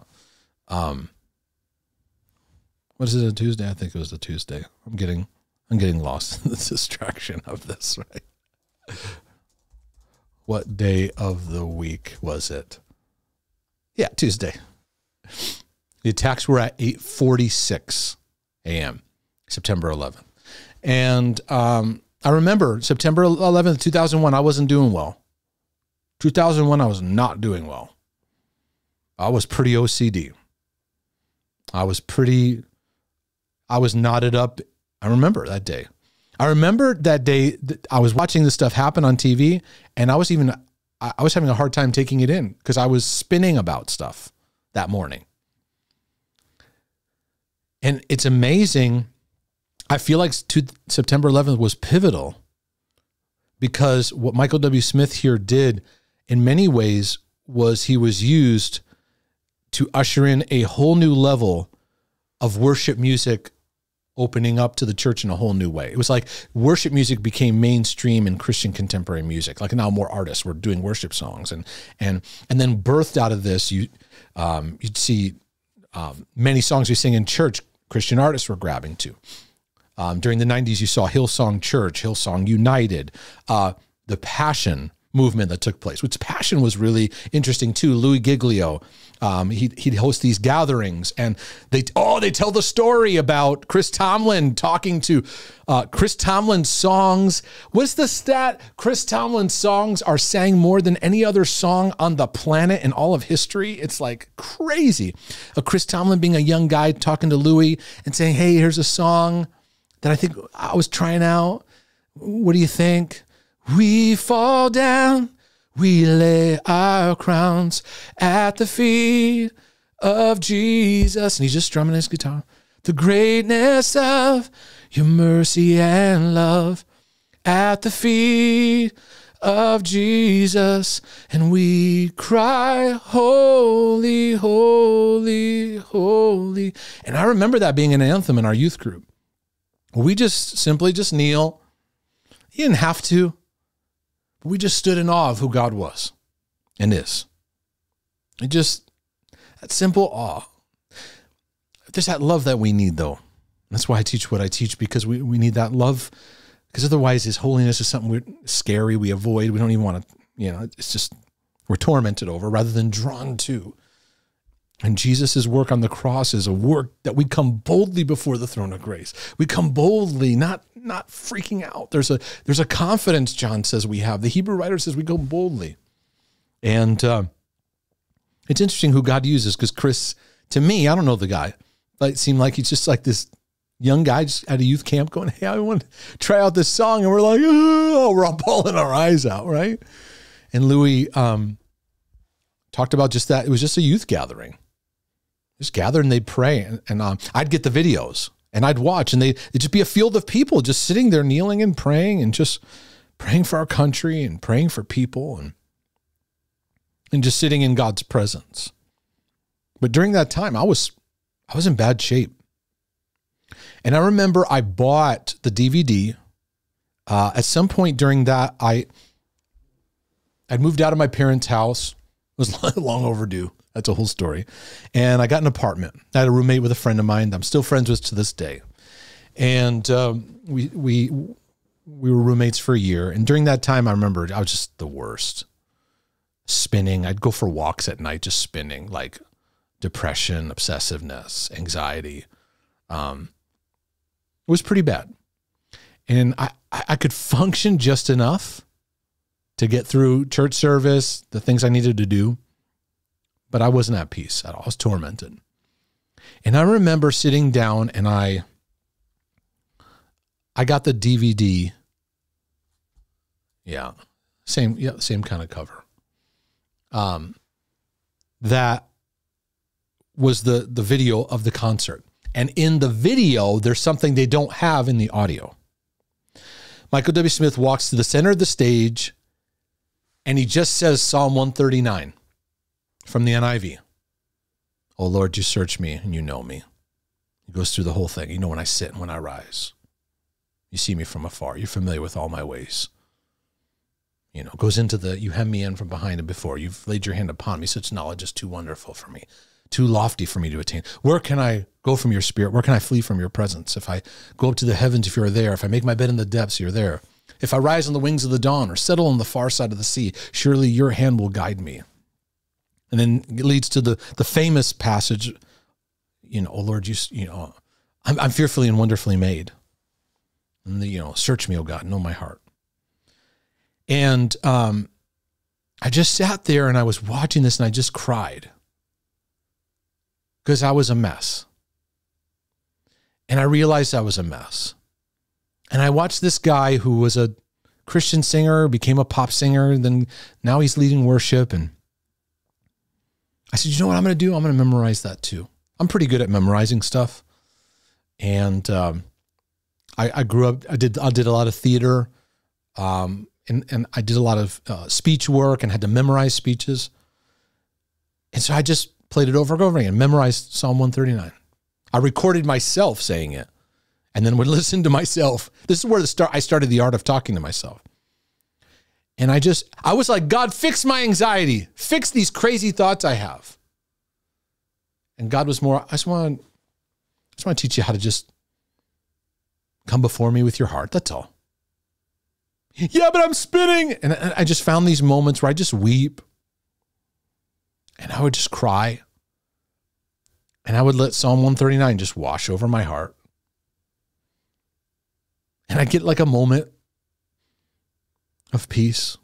What is it, a Tuesday? I think it was a Tuesday. I'm getting lost in the distraction of this, right? What day of the week was it? Yeah, Tuesday. The attacks were at 8:46 a.m., September 11th. And I remember September 11th, 2001, I wasn't doing well. 2001, I was not doing well. I was pretty OCD. I was knotted up. I remember that day. I remember that day that I was watching this stuff happen on TV, and I was having a hard time taking it in because I was spinning about stuff that morning. And it's amazing. I feel like September 11th was pivotal because what Michael W. Smith here did in many ways was he was used to usher in a whole new level of worship music opening up to the church in a whole new way. It was like worship music became mainstream in Christian contemporary music. Like now more artists were doing worship songs. And then birthed out of this, you'd see many songs we sing in church, Christian artists were grabbing to. During the 90s, you saw Hillsong Church, Hillsong United, the Passion movement that took place, which Passion was really interesting too. Louis Giglio, he'd host these gatherings, and they tell the story about Chris Tomlin talking to Chris Tomlin's songs. What's the stat? Chris Tomlin's songs are sang more than any other song on the planet in all of history. It's like crazy. Chris Tomlin being a young guy talking to Louis and saying, "Hey, here's a song that I think I was trying out. What do you think? We fall down, we lay our crowns at the feet of Jesus." And he's just strumming his guitar. "The greatness of your mercy and love at the feet of Jesus. And we cry, holy, holy, holy." And I remember that being an anthem in our youth group. We just simply kneel. You didn't have to. But we just stood in awe of who God was and is. And just that simple awe. There's that love that we need, though. That's why I teach what I teach, because we need that love. Because otherwise his holiness is something scary we avoid. We don't even want to, it's just, we're tormented over rather than drawn to. And Jesus' work on the cross is a work that we come boldly before the throne of grace. We come boldly, not freaking out. There's a confidence, John says, we have. The Hebrew writer says we go boldly. And it's interesting who God uses, because Chris, to me, I don't know the guy, but it seemed like he's just like this young guy just at a youth camp going, "Hey, I want to try out this song." And we're like, "Oh," we're all bawling our eyes out, right? And Louis talked about just that. It was just a youth gathering. Just gather and they'd pray. And I'd get the videos and I'd watch, and it'd just be a field of people just sitting there kneeling and just praying for our country and praying for people and just sitting in God's presence. But during that time, I was in bad shape. And I remember I bought the DVD. At some point during that, I'd moved out of my parents' house. It was long overdue. That's a whole story. And I got an apartment. I had a roommate with a friend of mine that I'm still friends with to this day. And we were roommates for a year. And during that time, I remember I was just the worst. Spinning. I'd go for walks at night, just spinning, like depression, obsessiveness, anxiety. It was pretty bad. And I could function just enough to get through church service, the things I needed to do. But I wasn't at peace at all. I was tormented. And I remember sitting down and I got the DVD. Yeah. Same kind of cover. That was the video of the concert. And in the video, there's something they don't have in the audio. Michael W. Smith walks to the center of the stage and he just says Psalm 139. From the NIV. "Oh Lord, you search me and you know me." He goes through the whole thing. "You know when I sit and when I rise. You see me from afar. You're familiar with all my ways. goes into you hem me in from behind and before. You've laid your hand upon me. Such knowledge is too wonderful for me, too lofty for me to attain. Where can I go from your spirit? Where can I flee from your presence? If I go up to the heavens, if you're there. If I make my bed in the depths, you're there. If I rise on the wings of the dawn or settle on the far side of the sea, surely your hand will guide me. And then it leads to the famous passage, oh Lord, I'm fearfully and wonderfully made. And search me, oh God, know my heart. And I just sat there and I was watching this and I just cried because I was a mess. And I realized I was a mess. And I watched this guy who was a Christian singer, became a pop singer, and then now he's leading worship. And I said, you know what I'm going to do? I'm going to memorize that too. I'm pretty good at memorizing stuff. And I grew up, I did a lot of theater, and I did a lot of speech work and had to memorize speeches. And so I just played it over and over again, memorized Psalm 139. I recorded myself saying it and then would listen to myself. This is where I started the art of talking to myself. And I was like, God, fix my anxiety. Fix these crazy thoughts I have. And God was more, I just want to teach you how to just come before me with your heart. That's all. Yeah, but I'm spinning. And I just found these moments where I just weep. And I would just cry. And I would let Psalm 139 just wash over my heart. And I'd get like a moment of peace.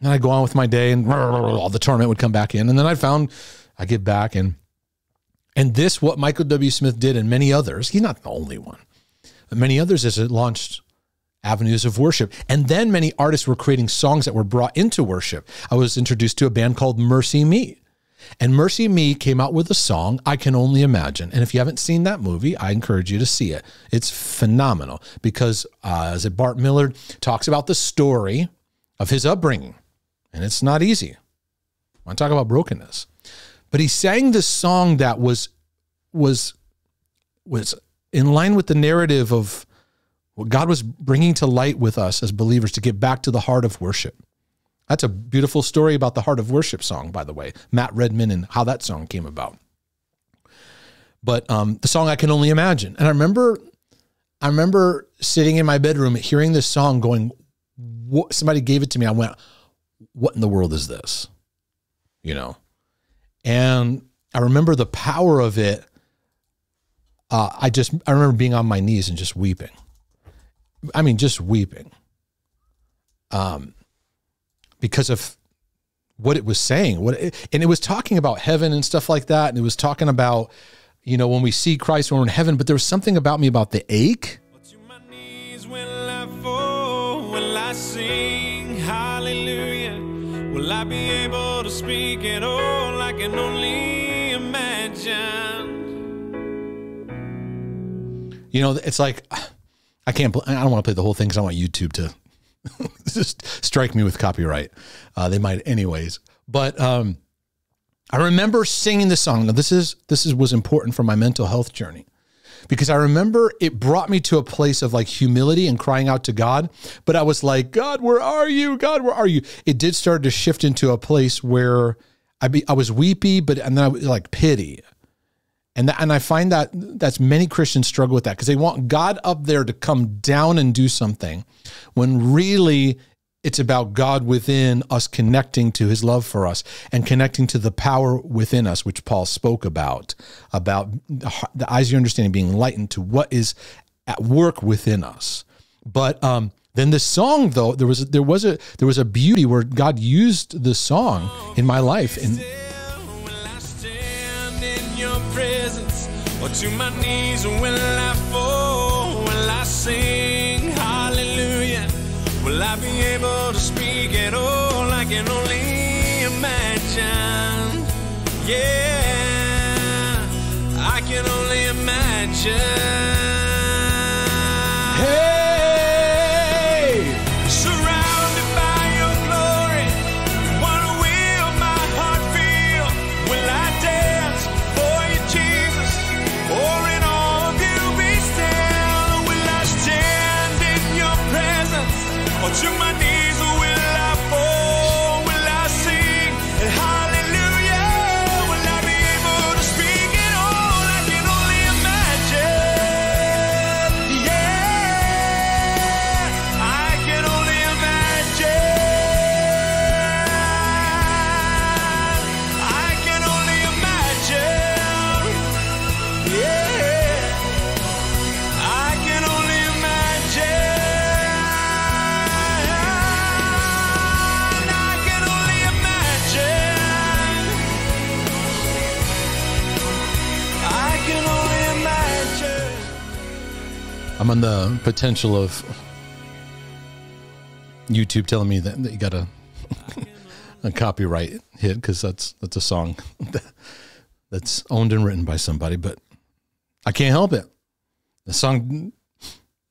And I'd go on with my day and all the torment would come back in. And then I get back and this, what Michael W. Smith did and many others, he's not the only one, but many others, is it launched avenues of worship. And then many artists were creating songs that were brought into worship. I was introduced to a band called Mercy Me. And Mercy Me came out with a song, I Can Only Imagine. And if you haven't seen that movie, I encourage you to see it. It's phenomenal because as Bart Millard talks about the story of his upbringing. And it's not easy. I want to talk about brokenness. But he sang this song that was in line with the narrative of what God was bringing to light with us as believers to get back to the heart of worship. That's a beautiful story about the Heart of Worship song, by the way, Matt Redman and how that song came about. But the song I Can Only Imagine. And I remember sitting in my bedroom hearing this song going, somebody gave it to me. I went, what in the world is this? And I remember the power of it. I remember being on my knees and just weeping. I mean, just weeping. Because of what it was saying. And it was talking about heaven and stuff like that. And it was talking about, when we see Christ when we're in heaven, but there was something about me about the ache. To my knees will I fall, will I sing hallelujah? Will I be able to speak at all? I can only imagine. It's like, I don't want to play the whole thing because I want YouTube to just strike me with copyright. They might anyways. But I remember singing this song. Now this was important for my mental health journey because I remember it brought me to a place of like humility and crying out to God. But I was like, God, where are you? God, where are you? It did start to shift into a place where I was weepy, and then I was like pity. And I find that's many Christians struggle with that because they want God up there to come down and do something when really it's about God within us connecting to his love for us and connecting to the power within us, which Paul spoke about the eyes of your understanding being enlightened to what is at work within us. But then this song, though, there was a beauty where God used the song in my life. And presence, or to my knees will I fall, will I sing hallelujah? Will I be able to speak at all? I can only imagine. Yeah, I can only imagine. Hey! Surrounded by your glory, what will my heart feel? Will I dance for you, Jesus? Or in all of you be still? Will I stand in your presence? Or to my knees I'm on the potential of YouTube telling me that you got a copyright hit because that's a song that's owned and written by somebody, but I can't help it. The song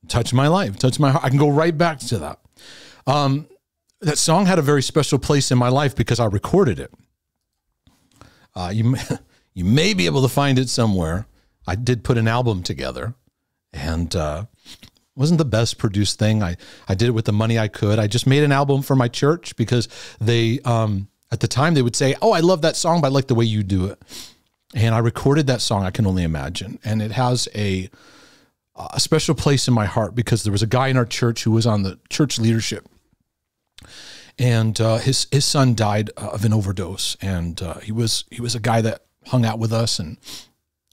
touched my life, touched my heart. I can go right back to that. That song had a very special place in my life because I recorded it. You may be able to find it somewhere. I did put an album together, and wasn't the best produced thing. I did it with the money I could. I just made an album for my church because they, at the time, they would say, "Oh, I love that song, but I like the way you do it." And I recorded that song, I Can Only Imagine. And it has a special place in my heart because there was a guy in our church who was on the church leadership. And his son died of an overdose. And he was a guy that hung out with us and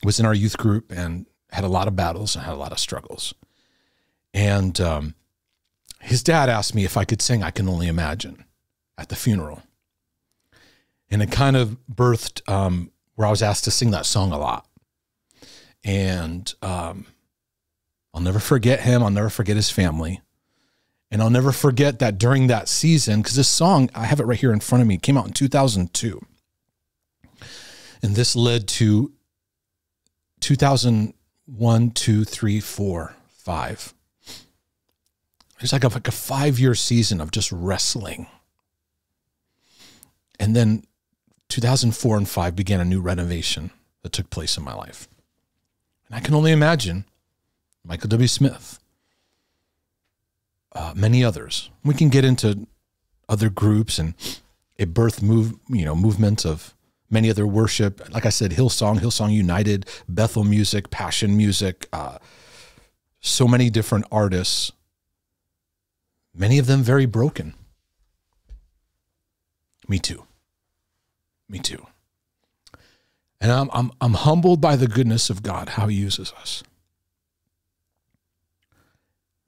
was in our youth group and had a lot of battles and had a lot of struggles. And his dad asked me if I could sing I Can Only Imagine at the funeral. And it kind of birthed where I was asked to sing that song a lot. And I'll never forget him. I'll never forget his family. And I'll never forget that during that season, because this song, I have it right here in front of me, came out in 2002. And this led to 2001, 2, 3, 4, 5. It's like a 5-year season of just wrestling. And then 2004 and 5 began a new renovation that took place in my life. And I can only imagine Michael W. Smith, many others. We can get into other groups, and it birthed movements of many other worship. Like I said, Hillsong United, Bethel Music, Passion Music, so many different artists, many of them very broken. Me too. And I'm humbled by the goodness of God, how he uses us.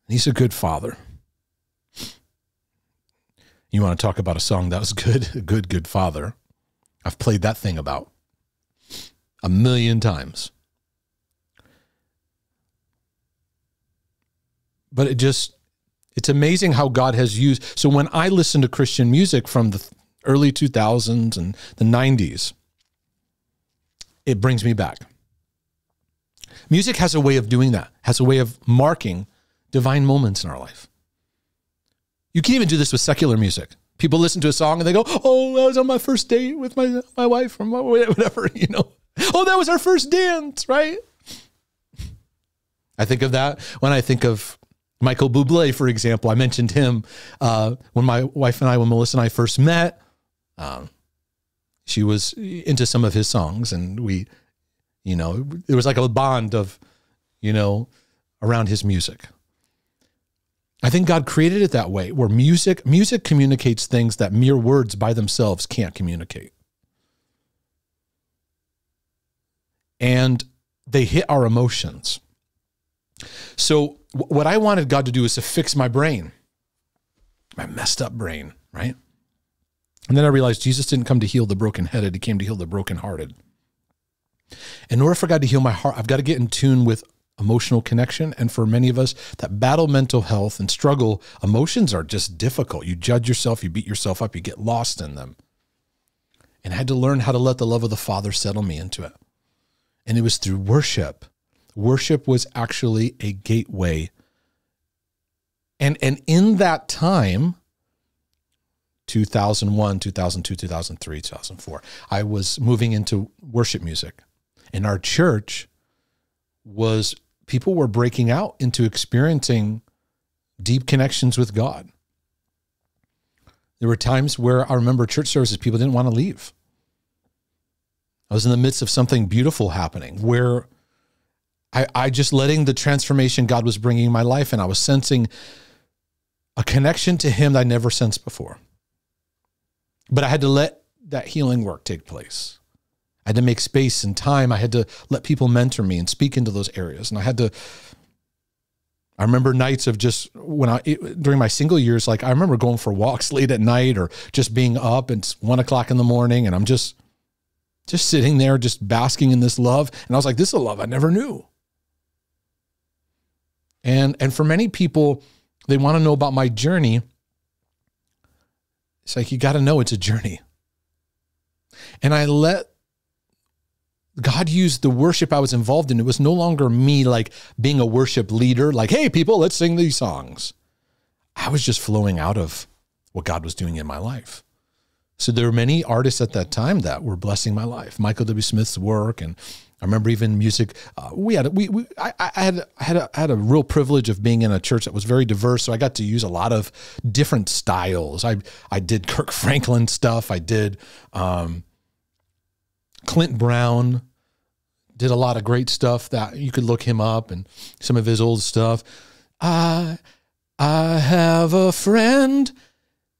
He's a good father. You want to talk about a song that was good? A good father. I've played that thing about 1,000,000 times. But it's amazing how God has used. So when I listen to Christian music from the early 2000s and the 90s, it brings me back. Music has a way of doing that, has a way of marking divine moments in our life. You can even do this with secular music. People listen to a song and they go, "Oh, I was on my first date with my wife," or whatever, "Oh, that was our first dance," right? I think of that when I think of Michael Bublé, for example. I mentioned him when my wife and when Melissa and I first met. She was into some of his songs, and we, there was like a bond of, around his music. I think God created it that way, where music communicates things that mere words by themselves can't communicate. And they hit our emotions. So what I wanted God to do is to fix my brain, my messed up brain, right? And then I realized Jesus didn't come to heal the brokenheaded. He came to heal the brokenhearted. In order for God to heal my heart, I've got to get in tune with emotional connection. And for many of us that battle mental health and struggle, emotions are just difficult. You judge yourself, you beat yourself up, you get lost in them. And I had to learn how to let the love of the Father settle me into it. And it was through worship. Worship was actually a gateway. And in that time, 2001, 2002, 2003, 2004, I was moving into worship music. And our church people were breaking out into experiencing deep connections with God. There were times where I remember church services, people didn't want to leave. I was in the midst of something beautiful happening where I just letting the transformation God was bringing in my life, and I was sensing a connection to him that I never sensed before. But I had to let that healing work take place. I had to make space and time. I had to let people mentor me and speak into those areas. And I remember nights of just during my single years, like I remember going for walks late at night or just being up and it's 1 o'clock in the morning. And I'm just sitting there, just basking in this love. And I was like, this is a love I never knew. And for many people, they want to know about my journey. It's like, you got to know it's a journey. And I let God use the worship I was involved in. It was no longer me like being a worship leader, like, hey, people, let's sing these songs. I was just flowing out of what God was doing in my life. So there were many artists at that time that were blessing my life. Michael W. Smith's work, and I remember even music. I had a real privilege of being in a church that was very diverse, so I got to use a lot of different styles. I did Kirk Franklin stuff. I did Clint Brown. Did a lot of great stuff that you could look him up, and some of his old stuff. I have a friend.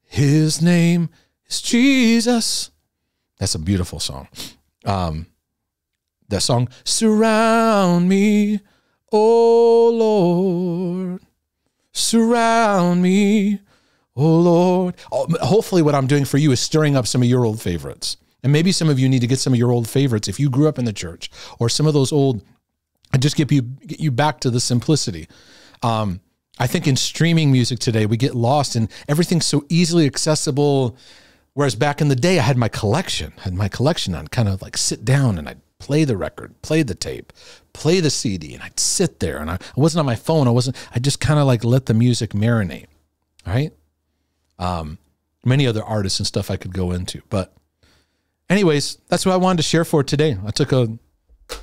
His name is Jesus. That's a beautiful song. That song, surround me, oh Lord, surround me, oh Lord. Hopefully what I'm doing for you is stirring up some of your old favorites. And maybe some of you need to get some of your old favorites if you grew up in the church, or some of those old, and just get you back to the simplicity. I think in streaming music today, we get lost and everything's so easily accessible. Whereas back in the day, I had my collection. On kind of like sit down and I'd play the record, play the tape, play the CD, and I'd sit there, and I wasn't on my phone. I just kind of like let the music marinate. All right. Many other artists and stuff I could go into, but anyways, that's what I wanted to share for today. I took a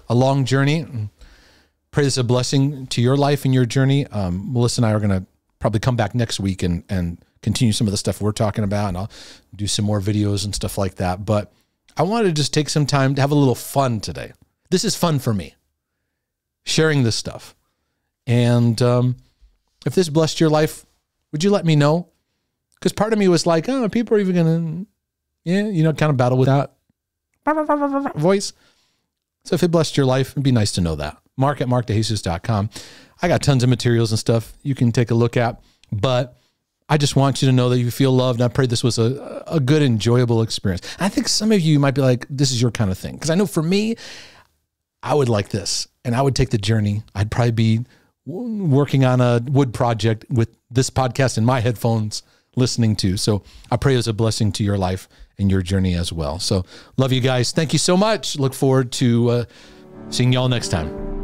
long journey. Pray this is a blessing to your life and your journey. Melissa and I are going to probably come back next week and continue some of the stuff we're talking about, and I'll do some more videos and stuff like that. But I wanted to just take some time to have a little fun today. This is fun for me, sharing this stuff. And if this blessed your life, would you let me know? Because part of me was like, oh, people are even going to, kind of battle with that voice. So if it blessed your life, it'd be nice to know that. Mark@markdejesus.com. I got tons of materials and stuff you can take a look at, but I just want you to know that you feel loved. And I pray this was a good, enjoyable experience. And I think some of you might be like, this is your kind of thing. Because I know for me, I would like this, and I would take the journey. I'd probably be working on a wood project with this podcast in my headphones listening to. So I pray it's a blessing to your life and your journey as well. So love you guys. Thank you so much. Look forward to seeing y'all next time.